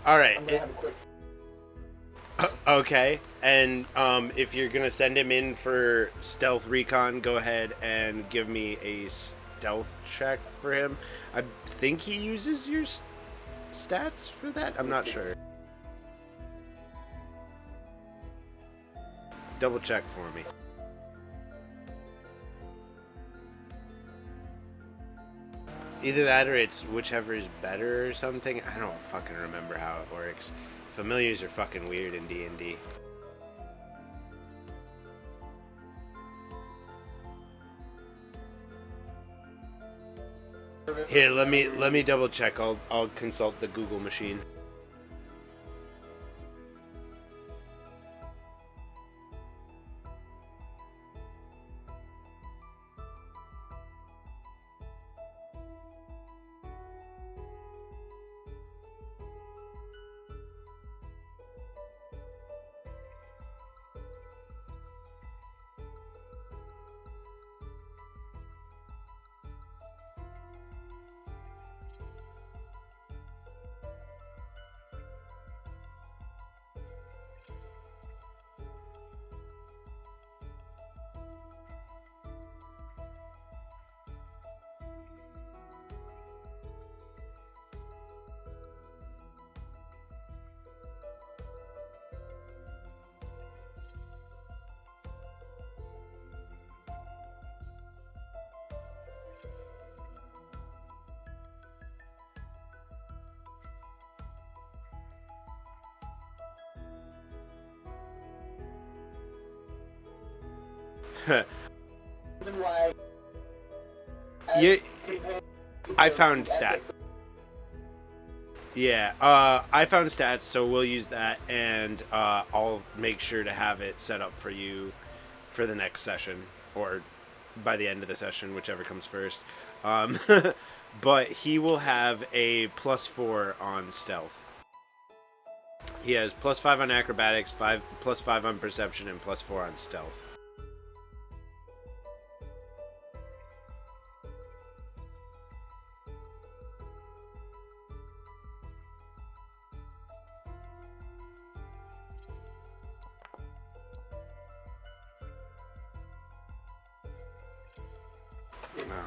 All right. I'm gonna have a quick. Okay. And if you're gonna send him in for stealth recon, go ahead and give me a stealth check for him. I think he uses your stats for that. I'm not sure. Double check for me. Either that or it's whichever is better or something. I don't fucking remember how it works. Familiars are fucking weird in D&D. Here, let me double check. I'll consult the Google machine. Why Yeah, I found stats. Yeah, I found stats, so we'll use that, and I'll make sure to have it set up for you for the next session, or by the end of the session, whichever comes first. But he will have a +4 on stealth. He has +5 on acrobatics, +5 on perception, and +4 on stealth.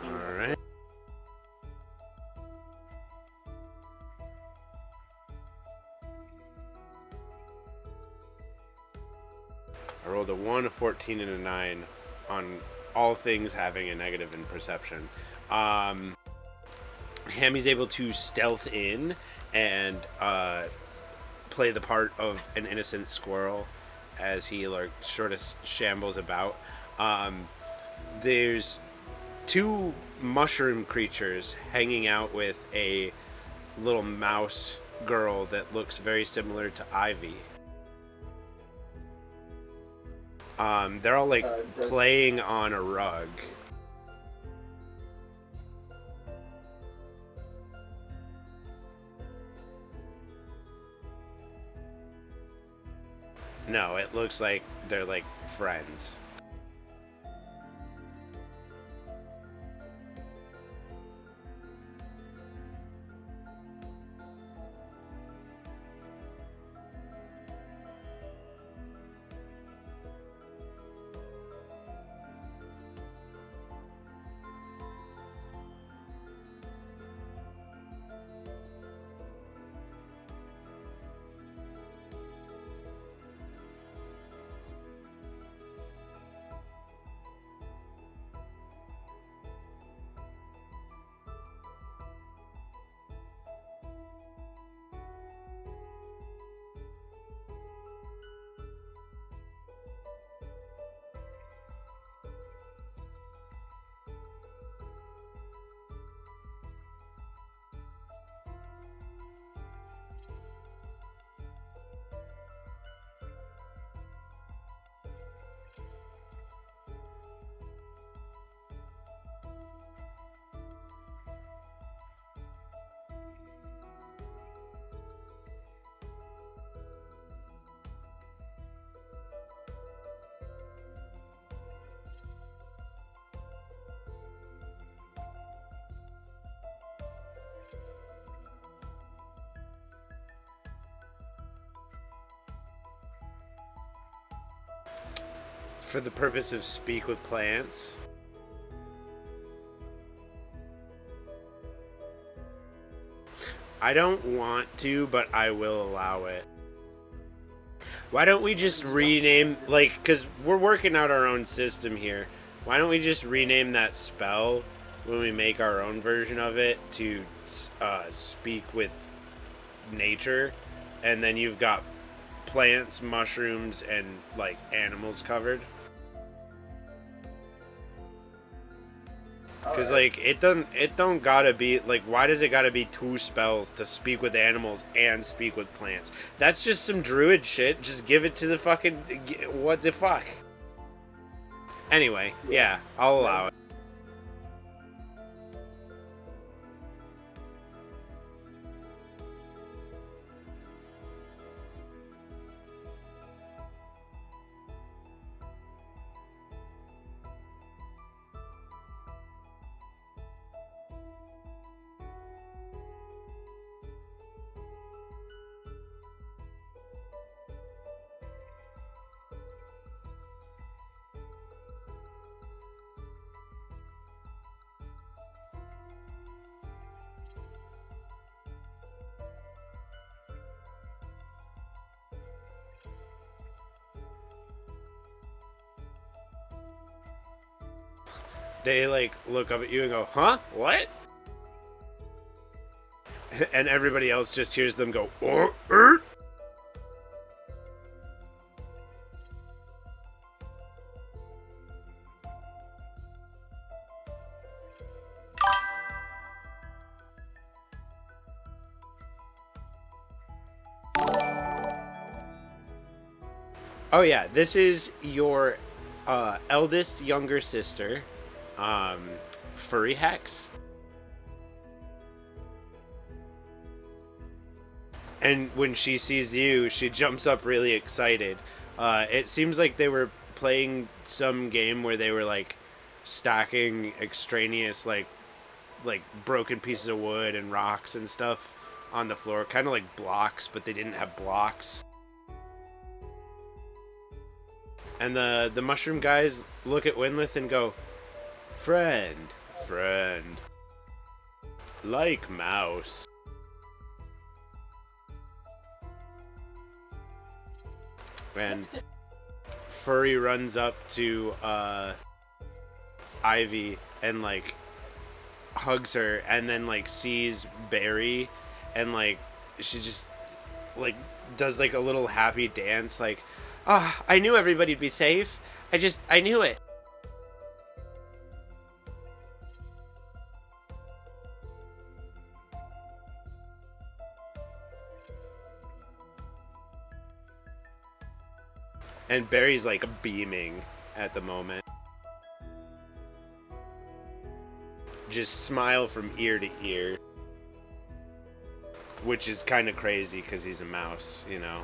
Alright. I rolled a 1, a 14, and a 9 on all things having a negative in perception. Hammy's able to stealth in and play the part of an innocent squirrel as he like sort of shambles about. There's 2 mushroom creatures hanging out with a little mouse girl that looks very similar to Ivy. They're all like playing on a rug. No, it looks like they're like friends. For the purpose of speak with plants. I don't want to, but I will allow it. Why don't we just rename, like, because we're working out our own system here. Why don't we just rename that spell when we make our own version of it to speak with nature, and then you've got plants, mushrooms, and like animals covered. Because like it don't gotta be like, why does it gotta be 2 spells to speak with animals and speak with plants? That's just some druid shit. Just give it to the fucking, what the fuck. Anyway, yeah, I'll allow it. They like look up at you and go, huh? What? And everybody else just hears them go, oh. Oh yeah, this is your eldest younger sister, Furry Hex. And when she sees you, she jumps up really excited. It seems like they were playing some game where they were like stacking extraneous like broken pieces of wood and rocks and stuff on the floor, kind of like blocks, but they didn't have blocks. And the mushroom guys look at Winlith and go, friend, like mouse. And Furry runs up to Ivy and like hugs her, and then like sees Barry, and like she just like does like a little happy dance, like, ah, I knew everybody'd be safe. I knew it. And Barry's like beaming at the moment. Just smile from ear to ear. Which is kind of crazy because he's a mouse, you know.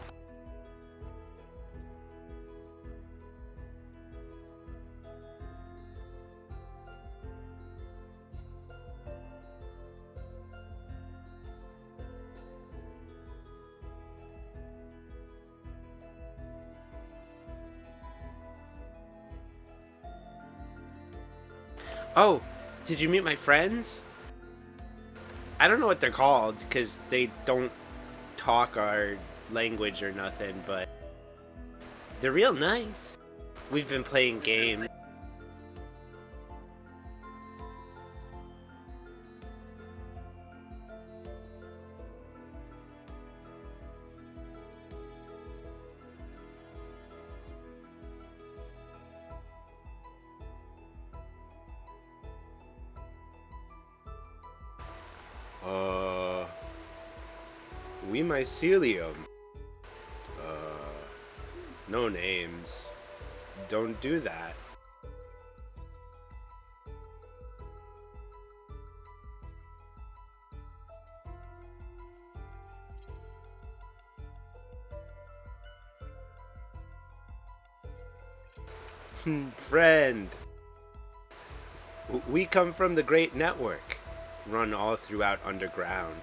Oh, did you meet my friends? I don't know what they're called because they don't talk our language or nothing, but they're real nice. We've been playing games. We mycelium. No names. Don't do that. Friend. We come from the Great Network, run all throughout underground.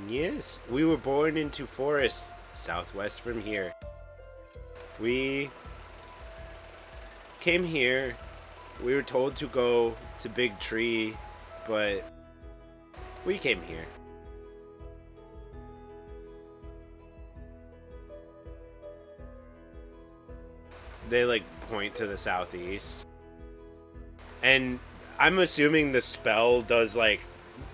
Yes, we were born into forest, southwest from here. We came here. We were told to go to Big Tree, but we came here. They like point to the southeast. And I'm assuming the spell does like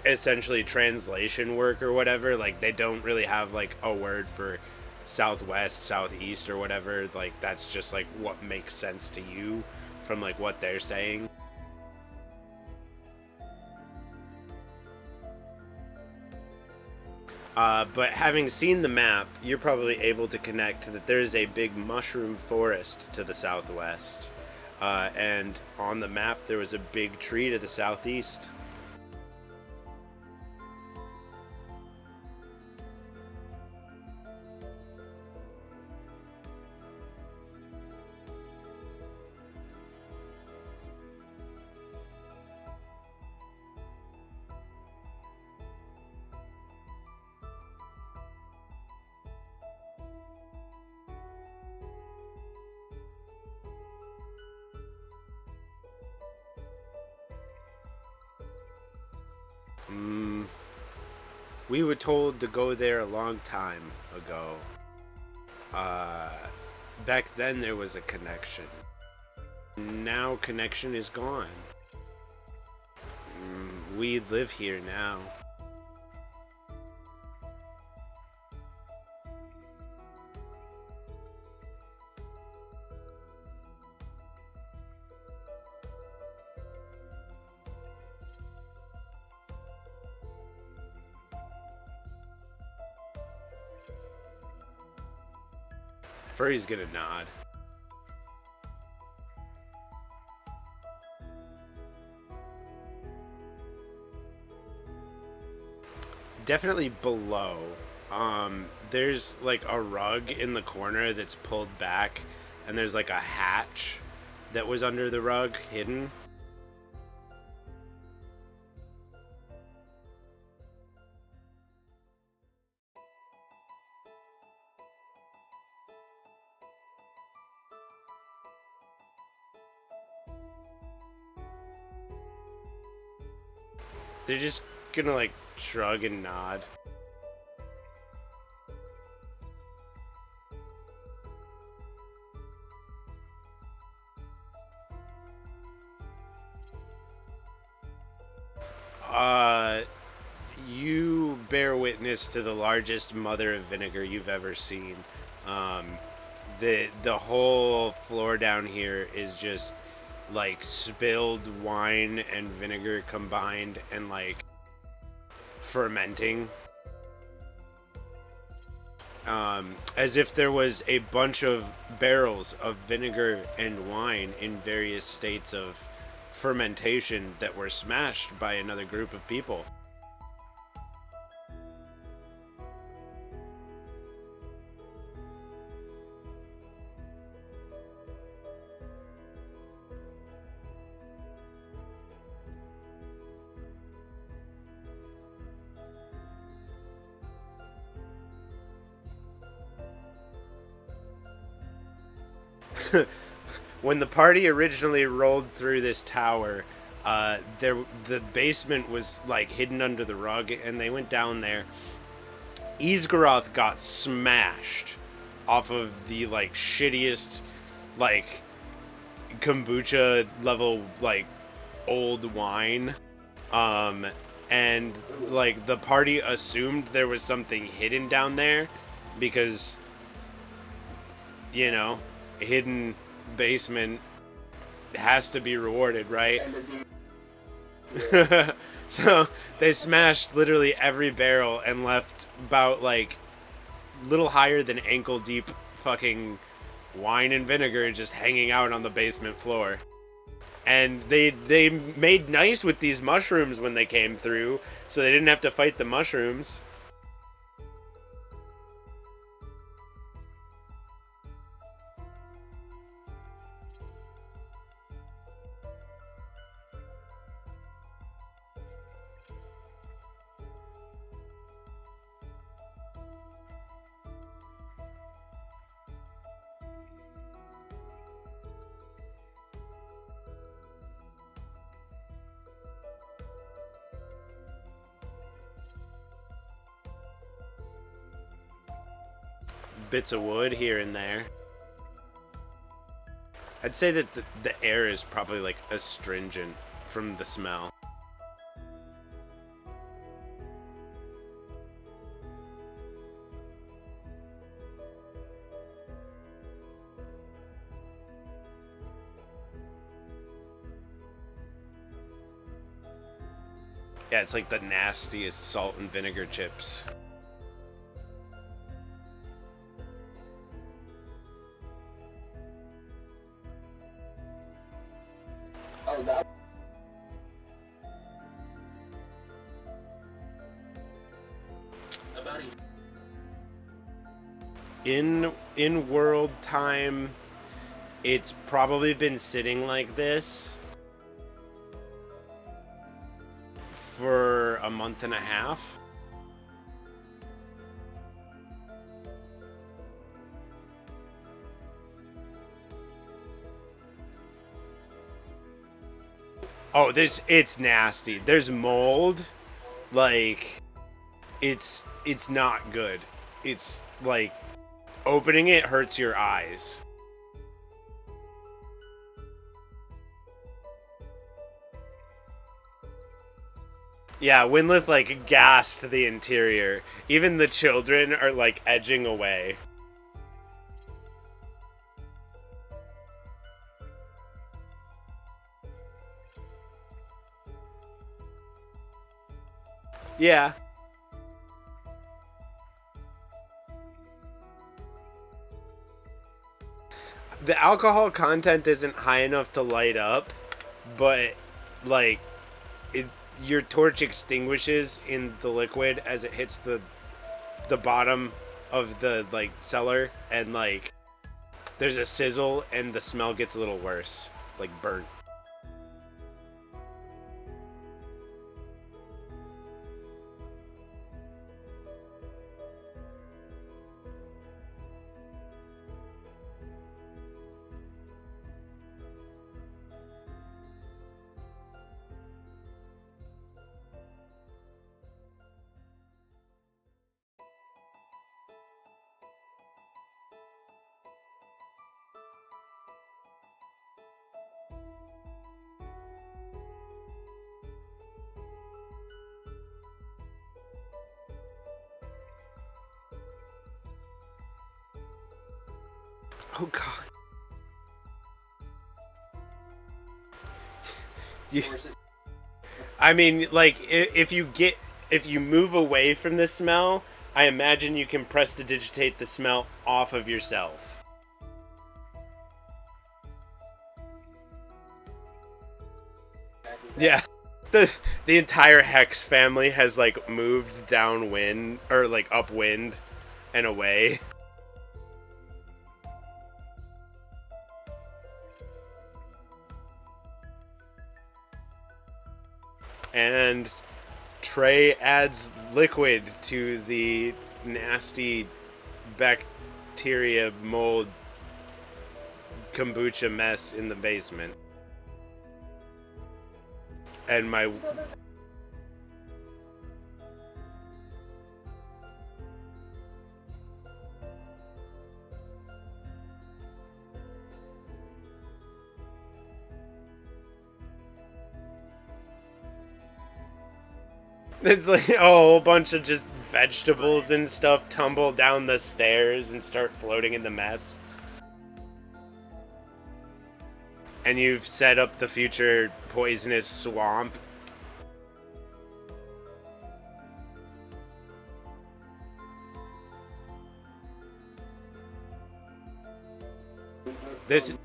essentially translation work or whatever. Like they don't really have like a word for southwest, southeast or whatever. Like that's just like what makes sense to you from like what they're saying. But having seen the map, you're probably able to connect that there's a big mushroom forest to the southwest. And on the map, there was a big tree to the southeast. We were told to go there a long time ago. Back then there was a connection. Now connection is gone. We live here now. Furry's gonna nod. Definitely below. There's like a rug in the corner that's pulled back, and there's like a hatch that was under the rug hidden. They're just gonna like shrug and nod. You bear witness to the largest mother of vinegar you've ever seen. The whole floor down here is just like spilled wine and vinegar combined and like fermenting. As if there was a bunch of barrels of vinegar and wine in various states of fermentation that were smashed by another group of people. When the party originally rolled through this tower, the basement was like hidden under the rug, and they went down there. Isgaroth got smashed off of the like shittiest, like kombucha level like old wine, and like the party assumed there was something hidden down there because, you know, hidden basement has to be rewarded, right? So they smashed literally every barrel and left about like little higher than ankle deep fucking wine and vinegar just hanging out on the basement floor. And they made nice with these mushrooms when they came through, so they didn't have to fight the mushrooms. bits of wood here and there. I'd say that the air is probably like astringent from the smell. Yeah, it's like the nastiest salt and vinegar chips. Oh, that. About it. In world time, it's probably been sitting like this for a month and a half. Oh, it's nasty. There's mold. Like, it's not good. It's like opening it hurts your eyes. Yeah, Winlith like gassed the interior. Even the children are like edging away. Yeah. The alcohol content isn't high enough to light up, but like your torch extinguishes in the liquid as it hits the bottom of the like cellar, and like there's a sizzle and the smell gets a little worse, like burnt. Oh god. I mean, like, if you move away from the smell, I imagine you can prestidigitate the smell off of yourself. Yeah. The entire Hex family has like moved downwind or like upwind and away. And Trey adds liquid to the nasty bacteria mold kombucha mess in the basement. And my it's like a whole bunch of just vegetables and stuff tumble down the stairs and start floating in the mess. And you've set up the future poisonous swamp. This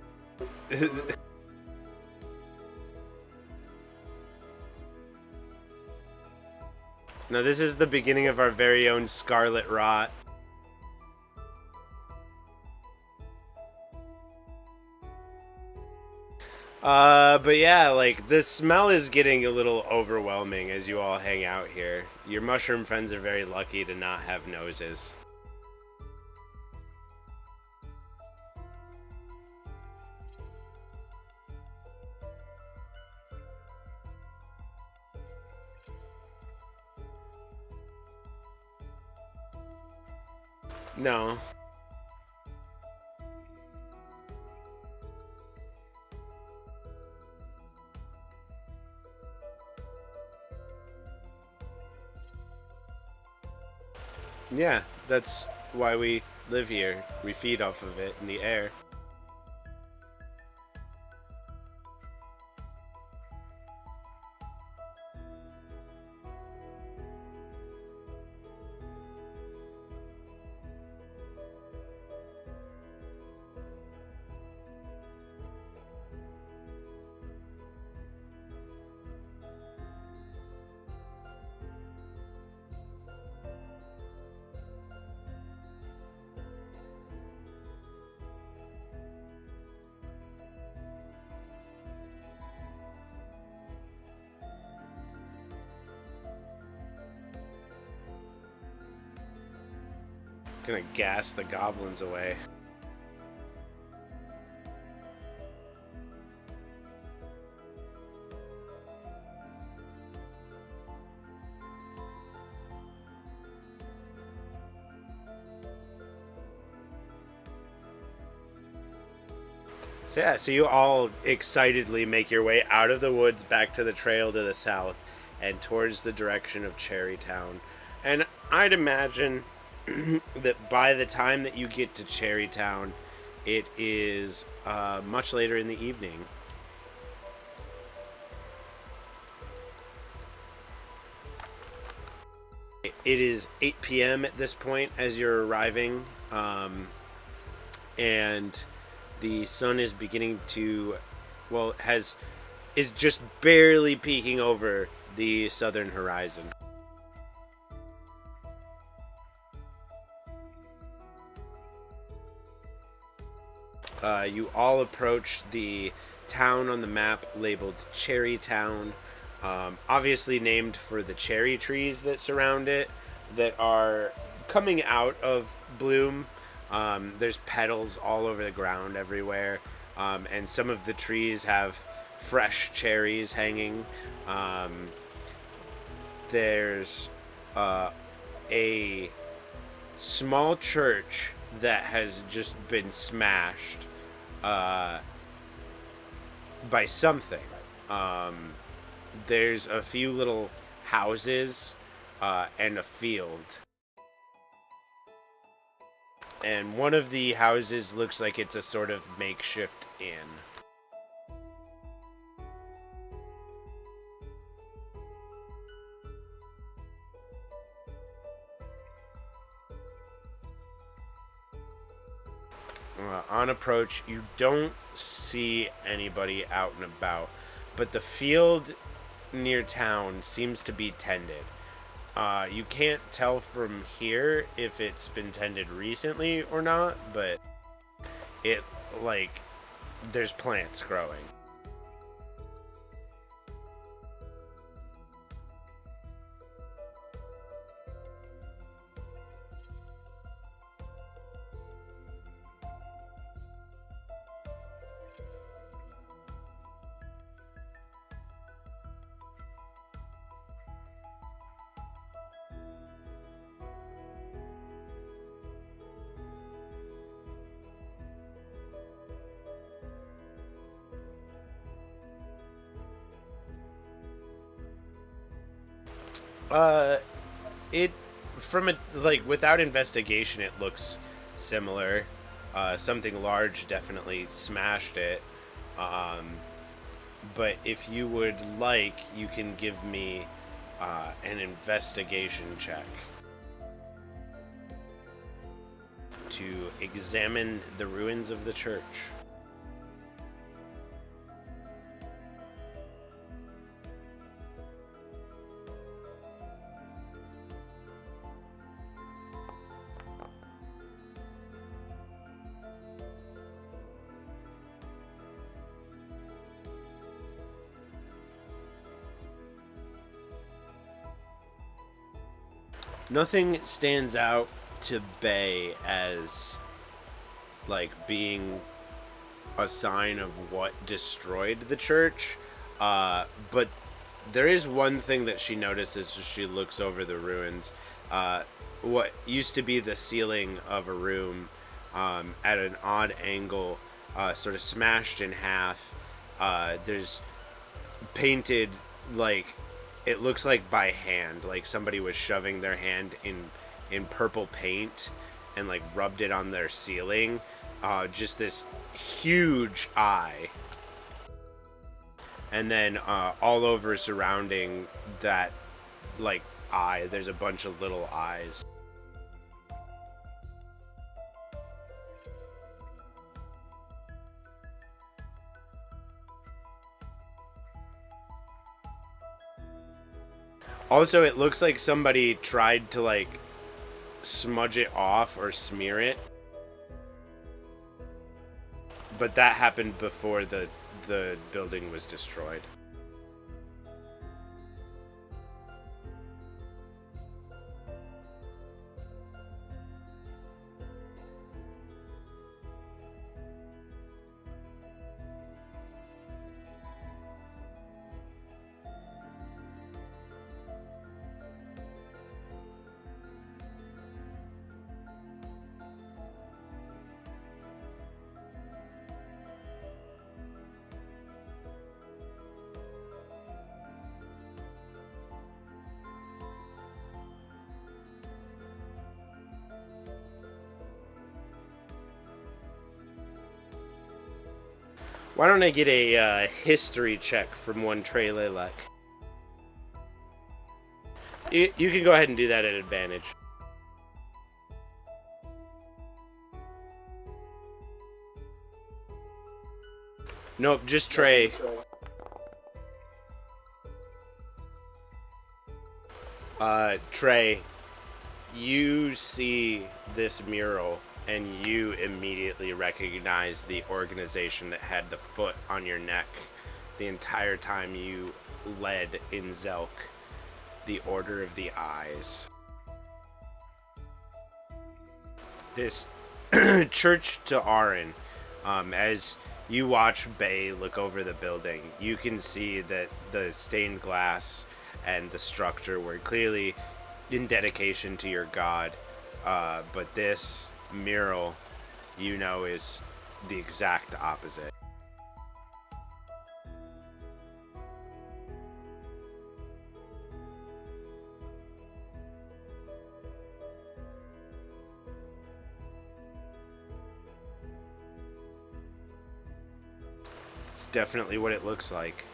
No, this is the beginning of our very own Scarlet Rot. But yeah, like, the smell is getting a little overwhelming as you all hang out here. Your mushroom friends are very lucky to not have noses. No. Yeah, that's why we live here. We feed off of it in the air. Gonna gas the goblins away. So yeah, so you all excitedly make your way out of the woods back to the trail to the south and towards the direction of Cherrytown. And I'd imagine that by the time that you get to Cherrytown, it is much later in the evening. It is 8 p.m. at this point as you're arriving, and the sun is beginning to, well, is just barely peeking over the southern horizon. You all approach the town on the map labeled Cherrytown, obviously named for the cherry trees that surround it that are coming out of bloom. There's petals all over the ground everywhere, and some of the trees have fresh cherries hanging. There's a small church that has just been smashed by something. There's a few little houses and a field. And one of the houses looks like it's a sort of makeshift inn. On approach, you don't see anybody out and about, but the field near town seems to be tended. You can't tell from here if it's been tended recently or not, but there's plants growing. It from it without investigation, it looks similar. Something large definitely smashed it. But if you would like, you can give me an investigation check to examine the ruins of the church. Nothing stands out to Bay as being a sign of what destroyed the church, but there is one thing that she notices as she looks over the ruins. What used to be the ceiling of a room, at an odd angle, sort of smashed in half. There's painted it looks like by hand, like somebody was shoving their hand in purple paint and like rubbed it on their ceiling. Just this huge eye. And then all over surrounding that like eye, there's a bunch of little eyes. Also, it looks like somebody tried to like smudge it off or smear it, but that happened before the building was destroyed. Why don't I get a history check from one Trey Lelek? You can go ahead and do that at advantage. Nope, just Trey. Trey, you see this mural and you immediately recognize the organization that had the foot on your neck the entire time you led in Zelk, the Order of the Eyes. This church to Arin, as you watch Bay look over the building, you can see that the stained glass and the structure were clearly in dedication to your god, but this mural, you know, is the exact opposite. It's definitely what it looks like.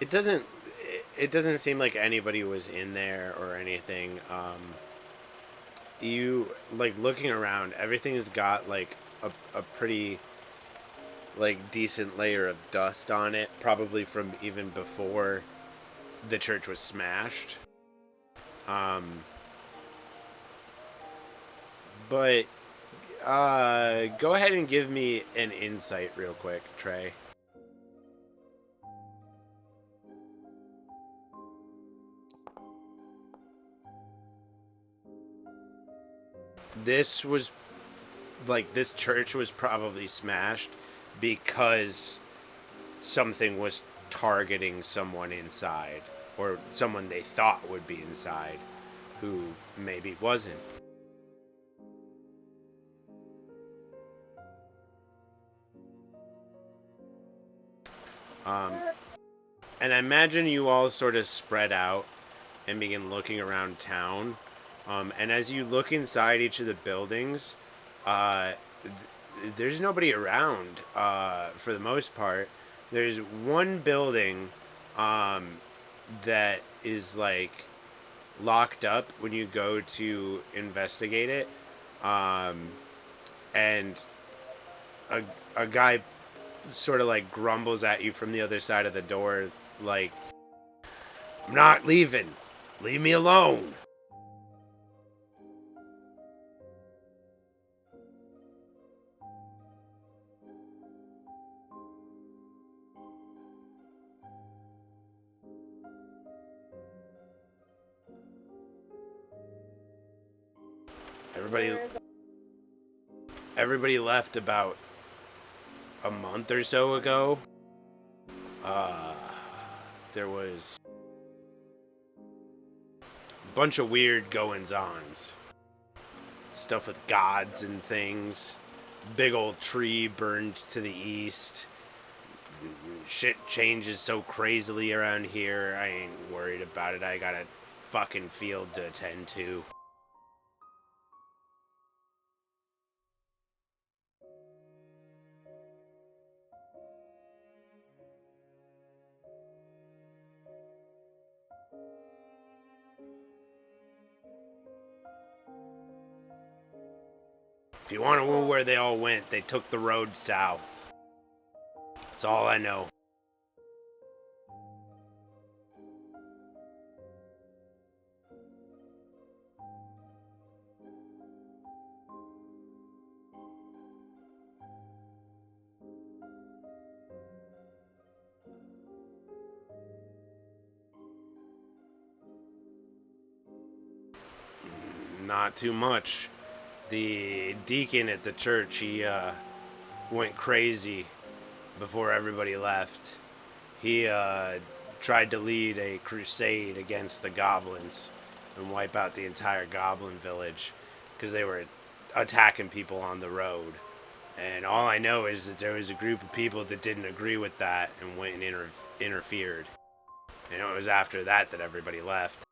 It doesn't seem like anybody was in there or anything. You like looking around, everything's got like a pretty like decent layer of dust on it, probably from even before the church was smashed. But go ahead and give me an insight real quick, Trey. This was like this church was probably smashed because something was targeting someone inside, or someone they thought would be inside, who maybe wasn't. And I imagine you all sort of spread out and begin looking around town. And as you look inside each of the buildings, there's nobody around for the most part. There's one building that is like locked up when you go to investigate it. And a guy sort of like grumbles at you from the other side of the door, like, "I'm not leaving. Leave me alone." Everybody left about a month or so ago. There was a bunch of weird goings-ons. Stuff with gods and things. Big old tree burned to the east. Shit changes so crazily around here. I ain't worried about it. I got a fucking field to attend to. If you want to know where they all went, they took the road south. That's all I know. Not too much. The deacon at the church, he went crazy before everybody left. He tried to lead a crusade against the goblins and wipe out the entire goblin village because they were attacking people on the road. And all I know is that there was a group of people that didn't agree with that and went and interfered. And it was after that that everybody left.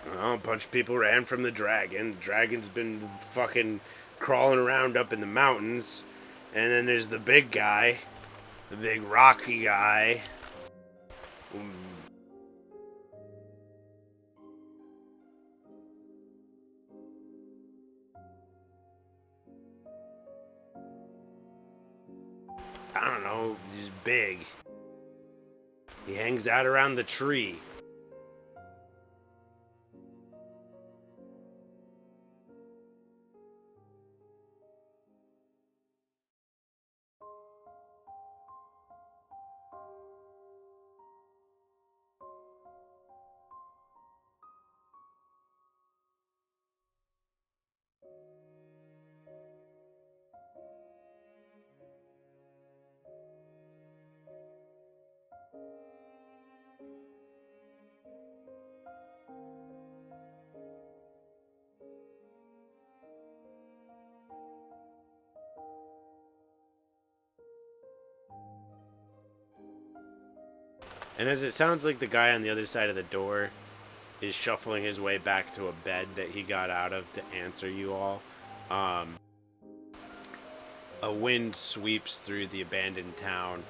Well, a bunch of people ran from the dragon. The dragon's been fucking crawling around up in the mountains. And then there's the big guy. The big rocky guy. I don't know. He's big. He hangs out around the tree. And as it sounds like the guy on the other side of the door is shuffling his way back to a bed that he got out of to answer you all, a wind sweeps through the abandoned town,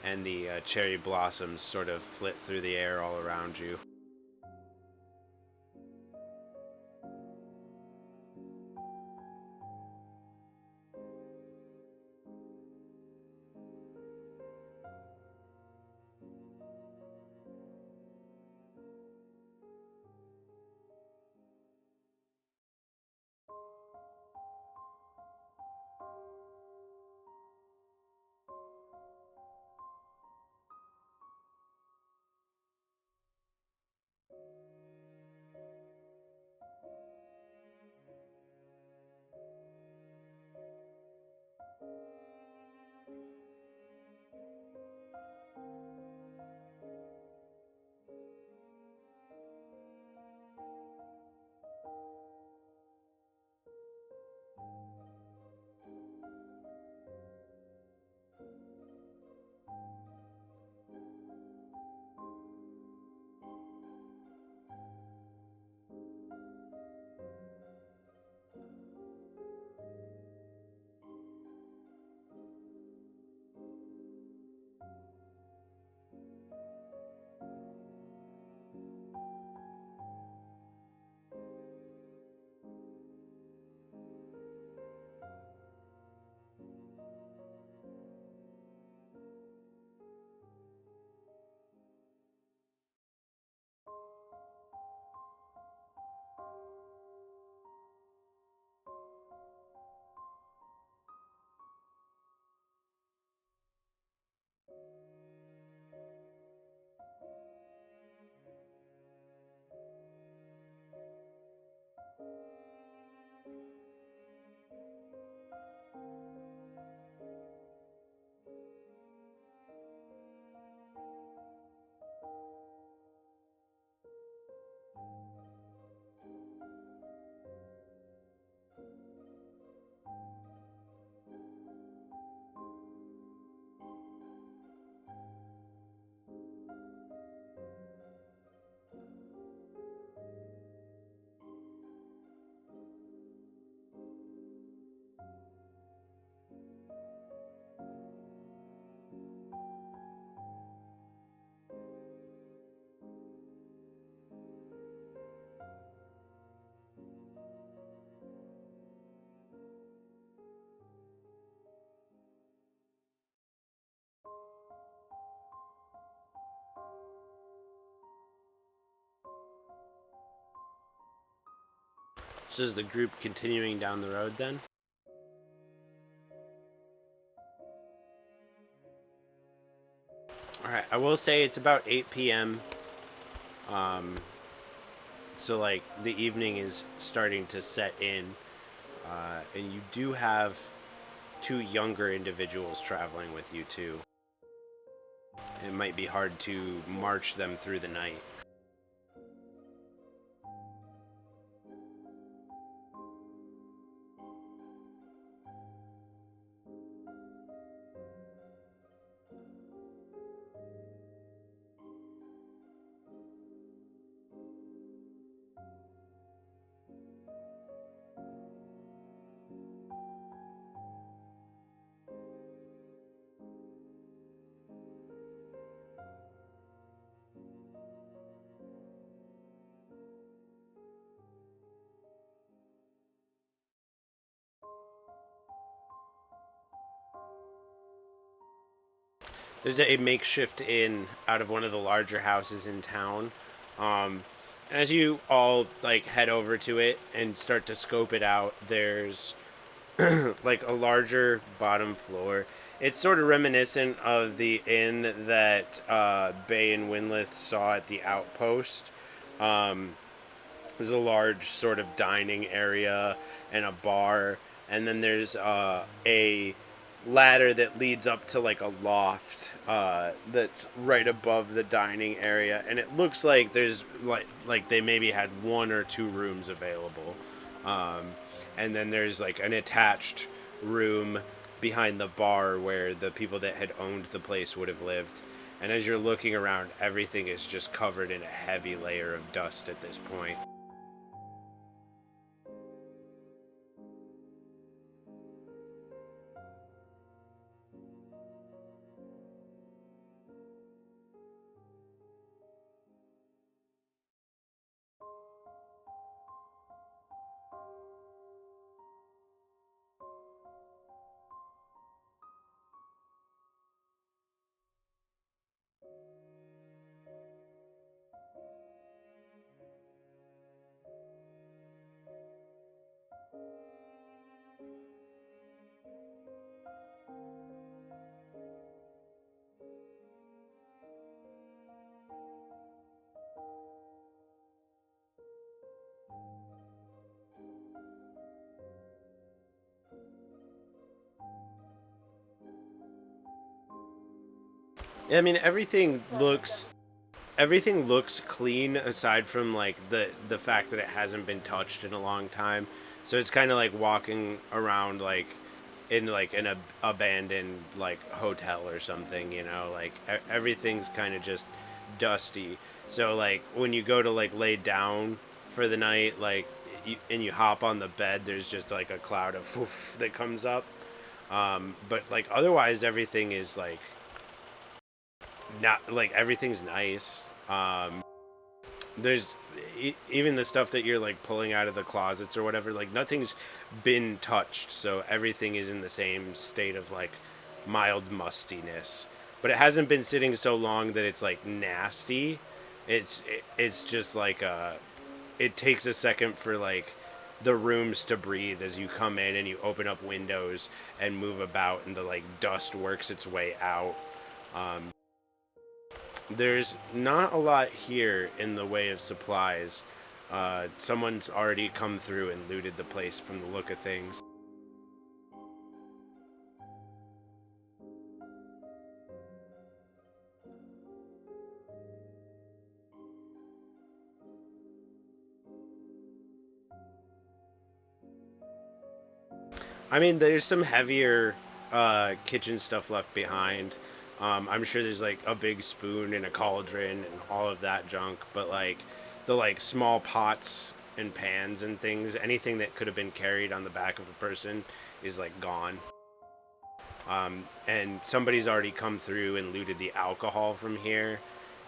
and the cherry blossoms sort of flit through the air all around you. So is the group continuing down the road then? Alright, I will say it's about 8 p.m. So, like, the evening is starting to set in. And you do have two younger individuals traveling with you, too. It might be hard to march them through the night. There's a makeshift inn out of one of the larger houses in town. And as you all like head over to it and start to scope it out, there's like a larger bottom floor. It's sort of reminiscent of the inn that Bay and Winlith saw at the outpost. There's a large sort of dining area and a bar, and then there's a ladder that leads up to like a loft that's right above the dining area, and it looks like there's like they maybe had one or two rooms available, and then there's like an attached room behind the bar where the people that had owned the place would have lived. And as you're looking around, everything is just covered in a heavy layer of dust at this point. I mean, everything looks clean aside from like the fact that it hasn't been touched in a long time. So it's kind of like walking around like in an abandoned like hotel or something, you know, like everything's kind of just dusty. So like when you go to like lay down for the night, like and you hop on the bed, there's just like a cloud of poof that comes up. But like otherwise everything is like not like everything's nice. There's even the stuff that you're like pulling out of the closets or whatever, like nothing's been touched, so everything is in the same state of like mild mustiness. But it hasn't been sitting so long that it's like nasty. It's just like it takes a second for like the rooms to breathe as you come in and you open up windows and move about and the like dust works its way out. There's not a lot here in the way of supplies. Someone's already come through and looted the place from the look of things. I mean, there's some heavier kitchen stuff left behind. I'm sure there's like a big spoon and a cauldron and all of that junk, but like the like small pots and pans and things, anything that could have been carried on the back of a person is like gone. And somebody's already come through and looted the alcohol from here,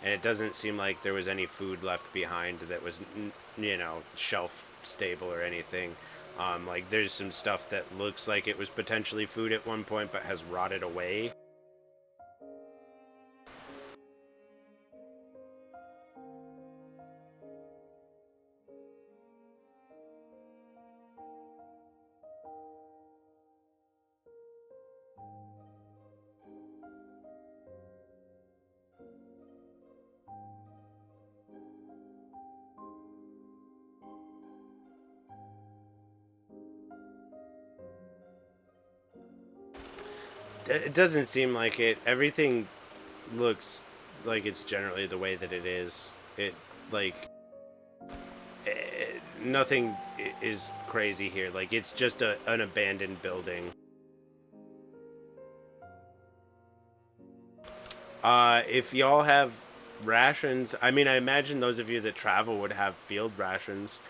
and it doesn't seem like there was any food left behind that was, you know, shelf stable or anything. Like there's some stuff that looks like it was potentially food at one point but has rotted away. It doesn't seem like it. Everything looks like it's generally the way that it is. It like nothing is crazy here. Like it's just an abandoned building. If y'all have rations, I mean, I imagine those of you that travel would have field rations,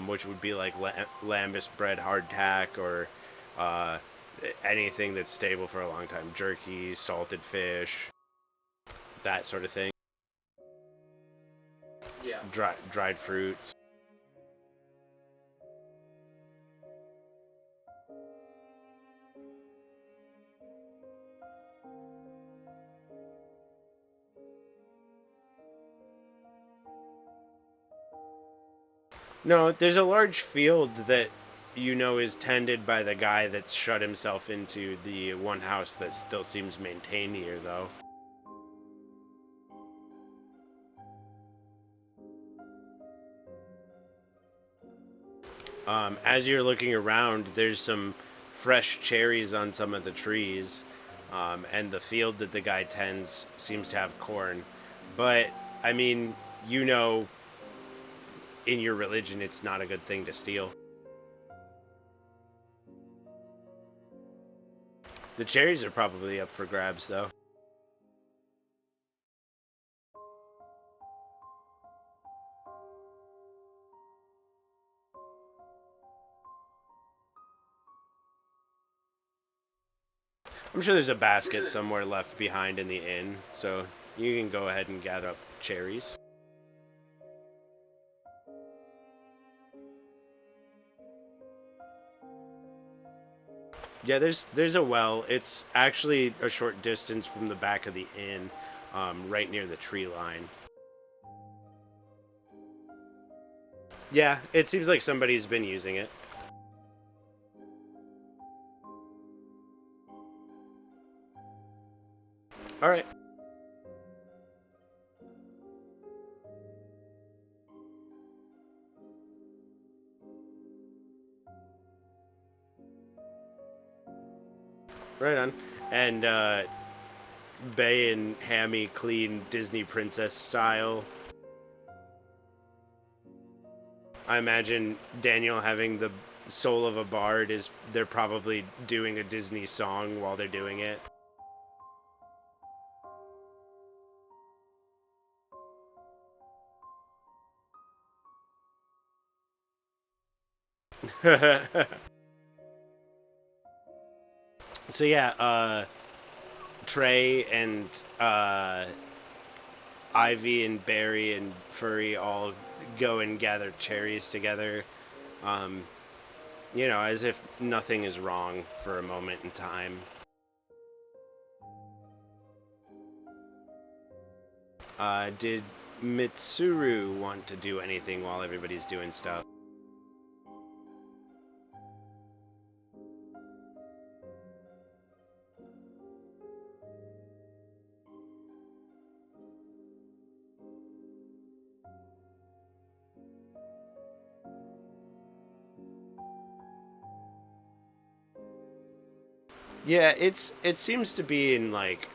which would be like lambus bread hardtack or uh, anything that's stable for a long time. Jerky, salted fish, that sort of thing. Yeah. Dried fruits. No, there's a large field that you know is tended by the guy that's shut himself into the one house that still seems maintained here, though. As you're looking around, there's some fresh cherries on some of the trees, and the field that the guy tends seems to have corn. But, I mean, you know, in your religion, it's not a good thing to steal. The cherries are probably up for grabs, though. I'm sure there's a basket somewhere left behind in the inn, so you can go ahead and gather up cherries. Yeah, there's a well. It's actually a short distance from the back of the inn, right near the tree line. Yeah, it seems like somebody's been using it. All right. Right on. And Bay and Hammy clean Disney princess style. I imagine Daniel having the soul of a bard is they're probably doing a Disney song while they're doing it. So yeah, Trey and Ivy and Barry and Furry all go and gather cherries together. Um, you know, as if nothing is wrong for a moment in time. Did Mitsuru want to do anything while everybody's doing stuff? Yeah, it seems to be in like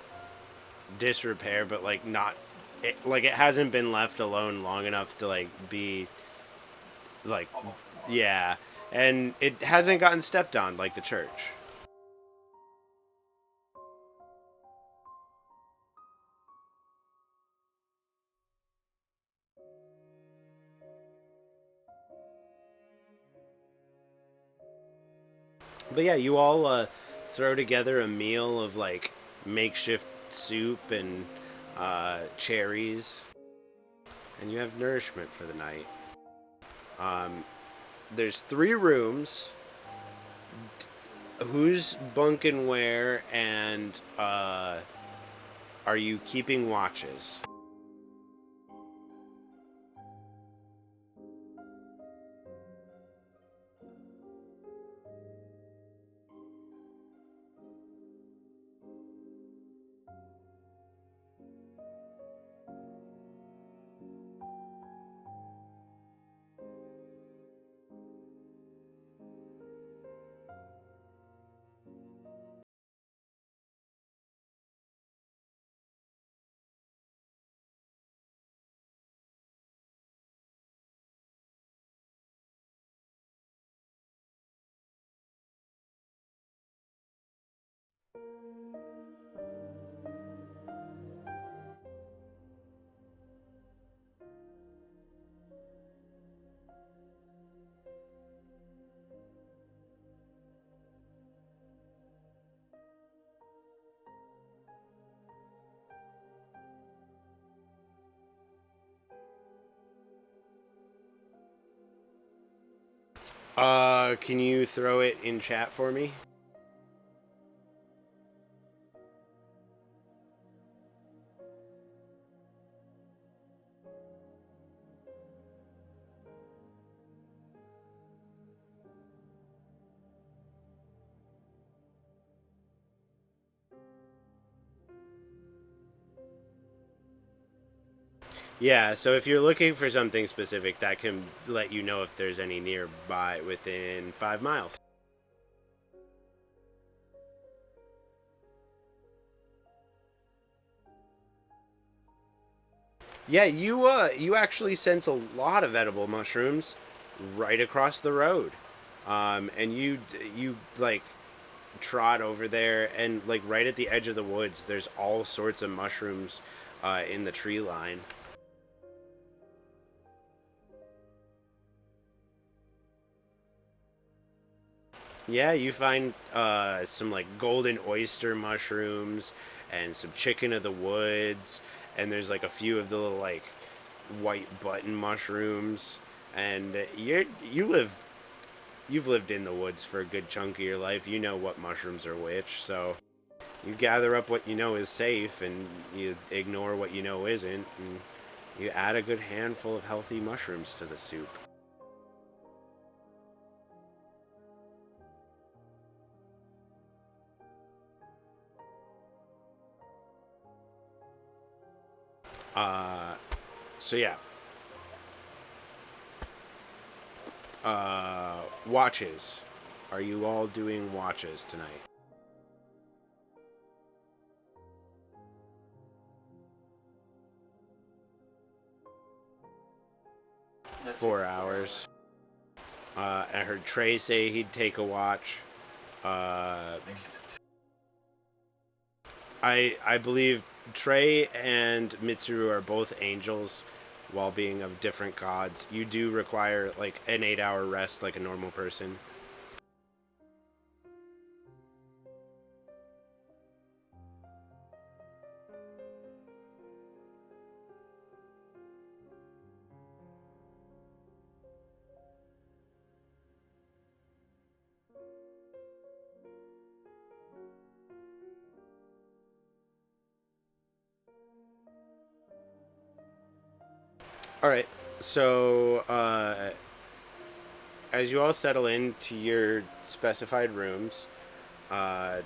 disrepair, but like not like it hasn't been left alone long enough to like be like yeah, and it hasn't gotten stepped on like the church. But yeah, you all throw together a meal of like makeshift soup and cherries, and you have nourishment for the night. Um, there's 3 rooms. Who's bunking where, and are you keeping watches? Can you throw it in chat for me? Yeah, so if you're looking for something specific, that can let you know if there's any nearby within 5 miles. Yeah, you actually sense a lot of edible mushrooms right across the road, and you like trot over there, and like right at the edge of the woods, there's all sorts of mushrooms in the tree line. Yeah, you find some like golden oyster mushrooms and some chicken of the woods, and there's like a few of the little like white button mushrooms. And you've lived in the woods for a good chunk of your life. You know what mushrooms are which, so you gather up what you know is safe, and you ignore what you know isn't, and you add a good handful of healthy mushrooms to the soup. Uh, so yeah, watches. Are you all doing watches tonight? 4 hours. I heard Trey say he'd take a watch. Uh, I believe Trey and Mitsuru are both angels, while being of different gods. You do require like an 8 hour rest, like a normal person. All right. So as you all settle into your specified rooms,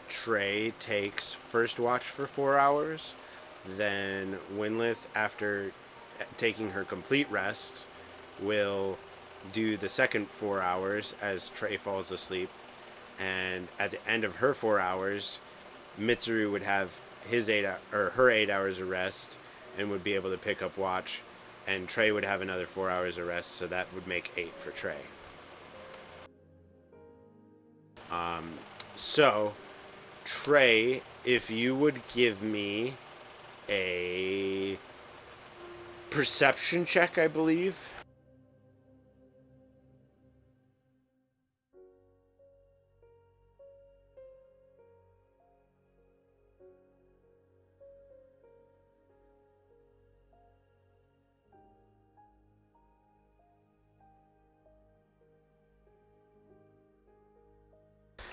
Trey takes first watch for 4 hours. Then Winlith, after taking her complete rest, will do the second 4 hours as Trey falls asleep. And at the end of her 4 hours, Mitsuru would have his or her 8 hours of rest and would be able to pick up watch. And Trey would have another 4 hours of rest, so that would make 8 for Trey. So, Trey, if you would give me a perception check, I believe.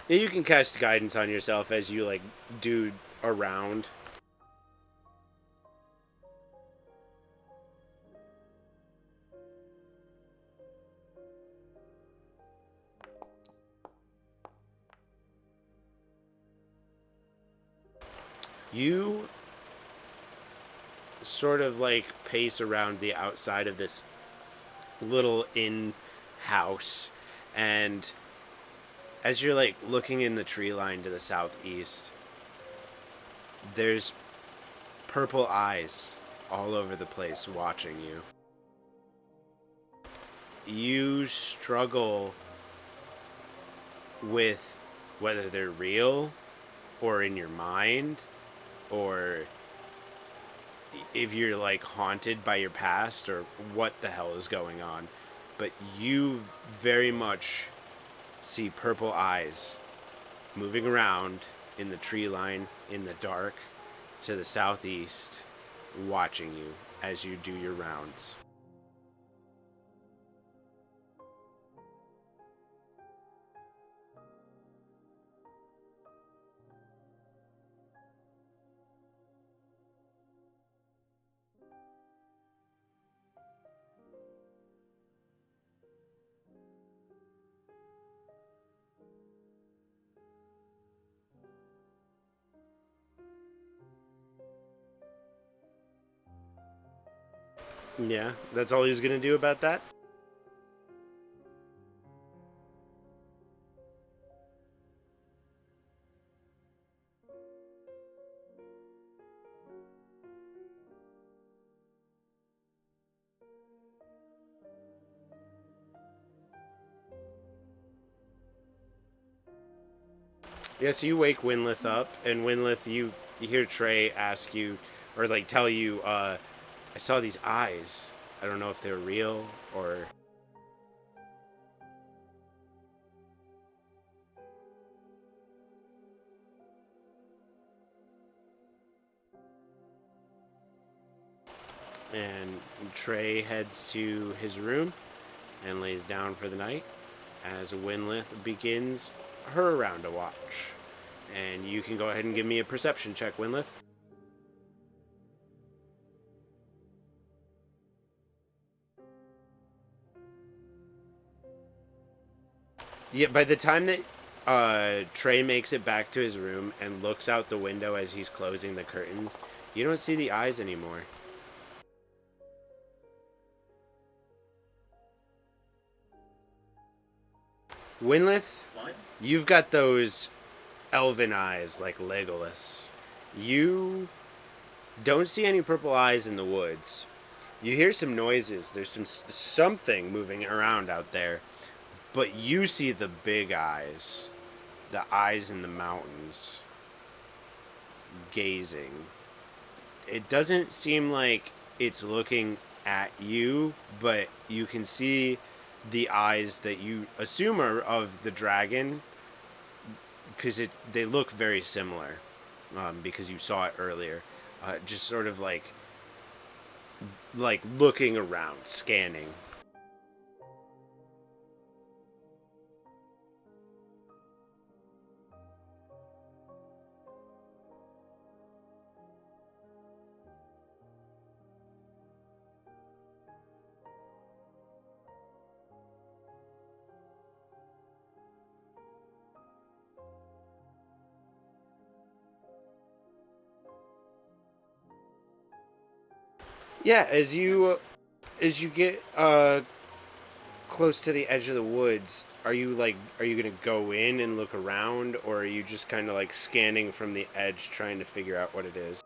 Yeah, you can cast guidance on yourself as you like do around. You sort of like pace around the outside of this little inn house, and as you're like looking in the tree line to the southeast, there's purple eyes all over the place watching you. You struggle with whether they're real or in your mind, or if you're like haunted by your past, or what the hell is going on. But you very much see purple eyes moving around in the tree line in the dark to the southeast, watching you as you do your rounds. Yeah, that's all he's gonna do about that? Yeah, so you wake Winlith up, and Winlith, you hear Trey ask you, or like tell you, I saw these eyes. I don't know if they're real or. And Trey heads to his room and lays down for the night as Winlith begins her round of watch. And you can go ahead and give me a perception check, Winlith. Yeah, by the time that Trey makes it back to his room and looks out the window as he's closing the curtains, you don't see the eyes anymore. Winlith, you've got those elven eyes like Legolas. You don't see any purple eyes in the woods. You hear some noises. There's something moving around out there. But you see the big eyes. The eyes in the mountains. Gazing. It doesn't seem like it's looking at you, but you can see the eyes that you assume are of the dragon, because they look very similar, because you saw it earlier. Just sort of like looking around, scanning. Yeah, as you get close to the edge of the woods, are you gonna go in and look around, or are you just kind of like scanning from the edge trying to figure out what it is?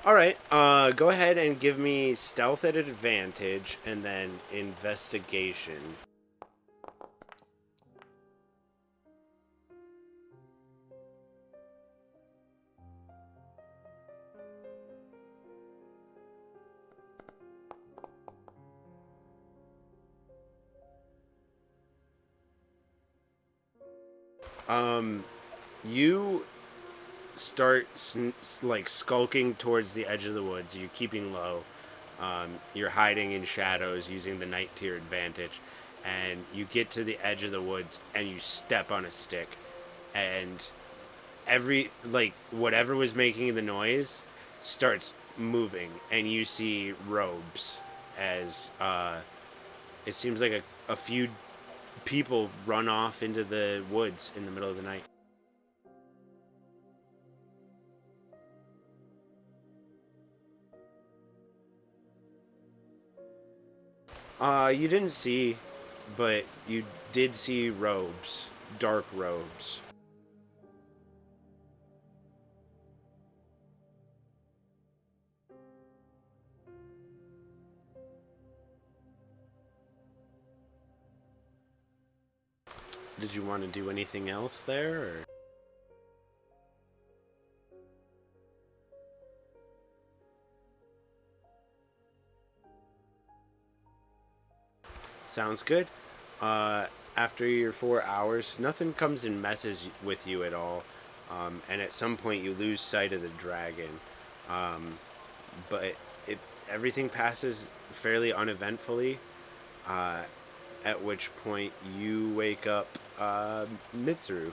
All right, go ahead and give me stealth at advantage and then investigation. You start like skulking towards the edge of the woods. You're keeping low. You're hiding in shadows using the night to your advantage, and you get to the edge of the woods and you step on a stick, and every like whatever was making the noise starts moving, and you see robes as it seems like a few people run off into the woods in the middle of the night. You didn't see, but you did see robes, dark robes. Did you want to do anything else there? Or? Sounds good. After your 4 hours, nothing comes and messes with you at all. And at some point, you lose sight of the dragon. But everything passes fairly uneventfully. Uh, at which point, you wake up Mitsuru.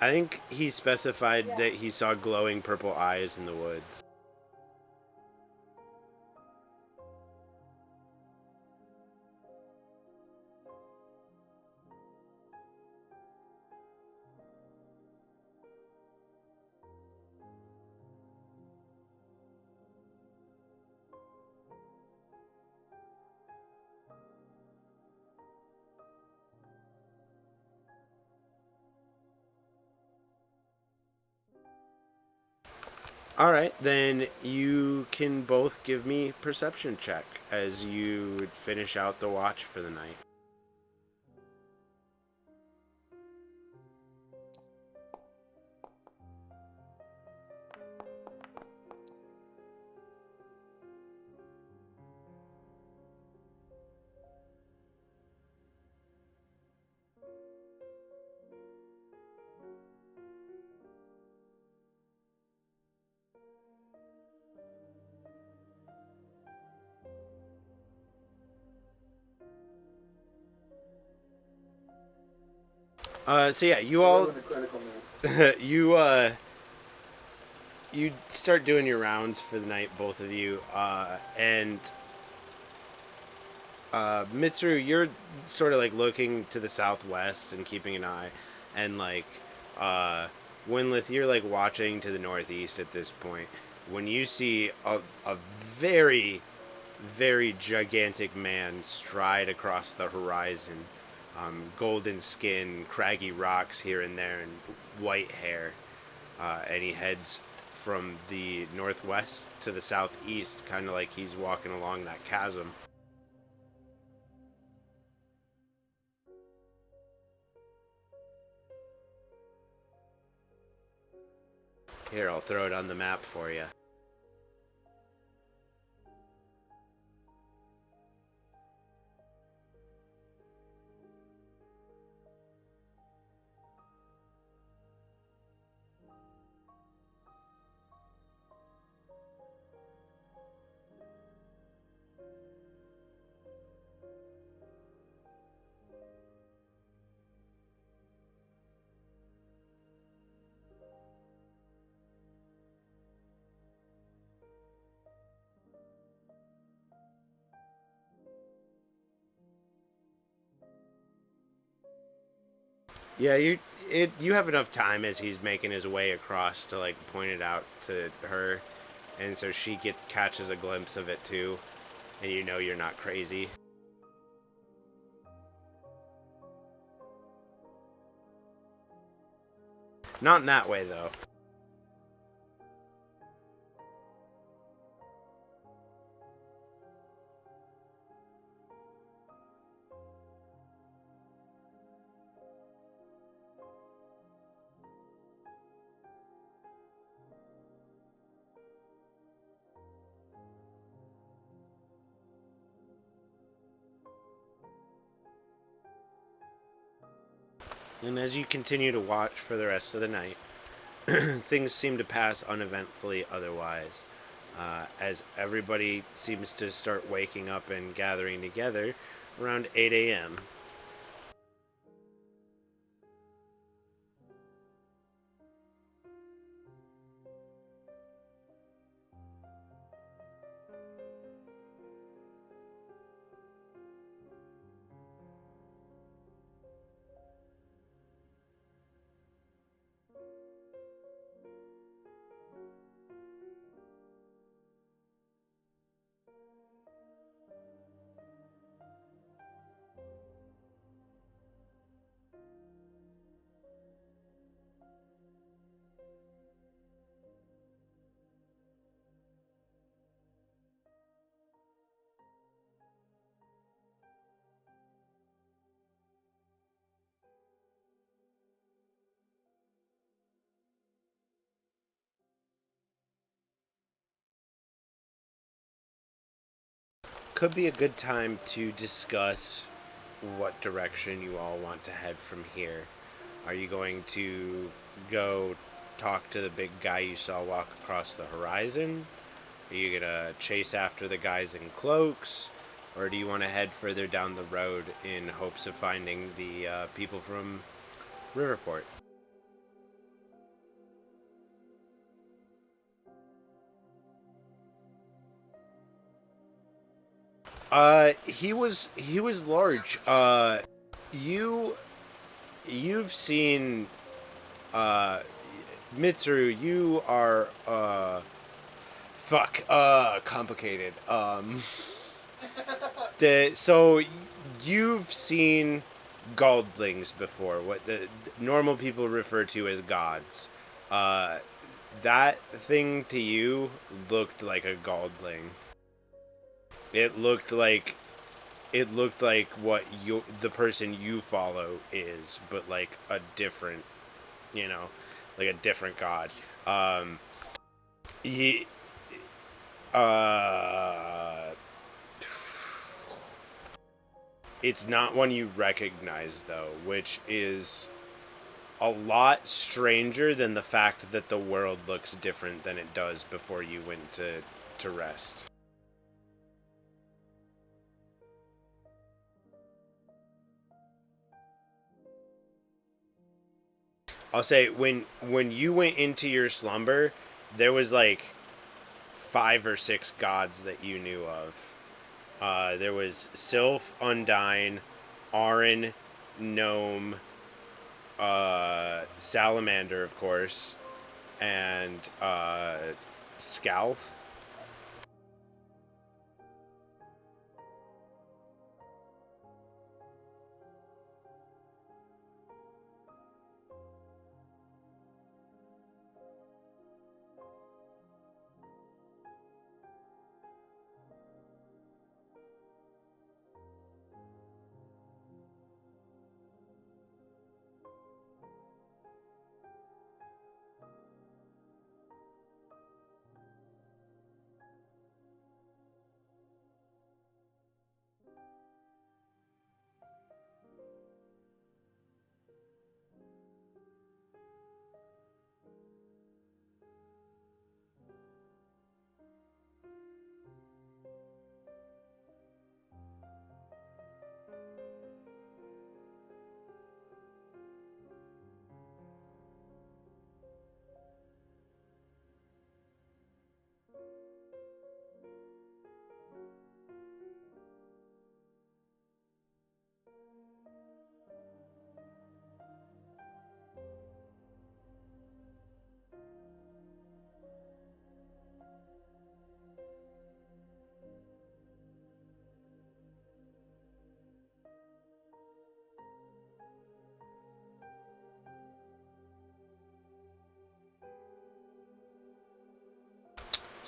I think he specified that he saw glowing purple eyes in the woods. All right, then you can both give me perception check as you finish out the watch for the night. So yeah, you all you start doing your rounds for the night, both of you, and Mitsuru, you're sort of like looking to the southwest and keeping an eye, and like Winlith, you're like watching to the northeast at this point. When you see a very, very gigantic man stride across the horizon, golden skin, craggy rocks here and there, and white hair, and he heads from the northwest to the southeast, kind of like he's walking along that chasm. Here, I'll throw it on the map for you. Yeah, you have enough time as he's making his way across to like point it out to her, and so she catches a glimpse of it too, and you know you're not crazy. Not in that way though. And as you continue to watch for the rest of the night, things seem to pass uneventfully otherwise, as everybody seems to start waking up and gathering together around 8 a.m. could be a good time to discuss what direction you all want to head from here. Are you going to go talk to the big guy you saw walk across the horizon? Are you going to chase after the guys in cloaks? Or do you want to head further down the road in hopes of finding the people from Riverport? He was large. You you've seen Mitsuru. You are complicated. So you've seen Galdlings before, what the normal people refer to as gods. That thing to you looked like a Galdling. It looked like what the person you follow is, but like a different, like a different god. He, uh, it's not one you recognize though, which is a lot stranger than the fact that the world looks different than it does before you went to rest. I'll say when you went into your slumber, there was like 5 or 6 gods that you knew of. There was Sylph, Undyne, Arin, Gnome, Salamander, of course, and Scalth.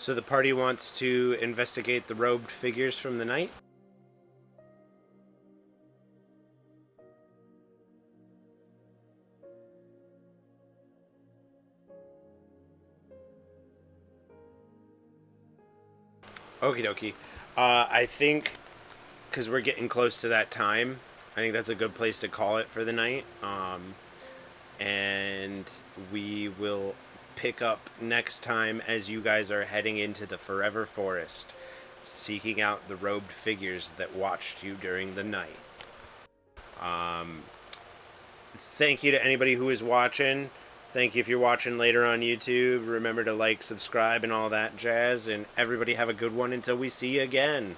So the party wants to investigate the robed figures from the night? Okie dokie. I think, because we're getting close to that time, I think that's a good place to call it for the night. And we will pick up next time as you guys are heading into the Forever Forest, seeking out the robed figures that watched you during the night. Thank you to anybody who is watching. Thank you if you're watching later on YouTube. Remember to like, subscribe, and all that jazz. And everybody have a good one until we see you again.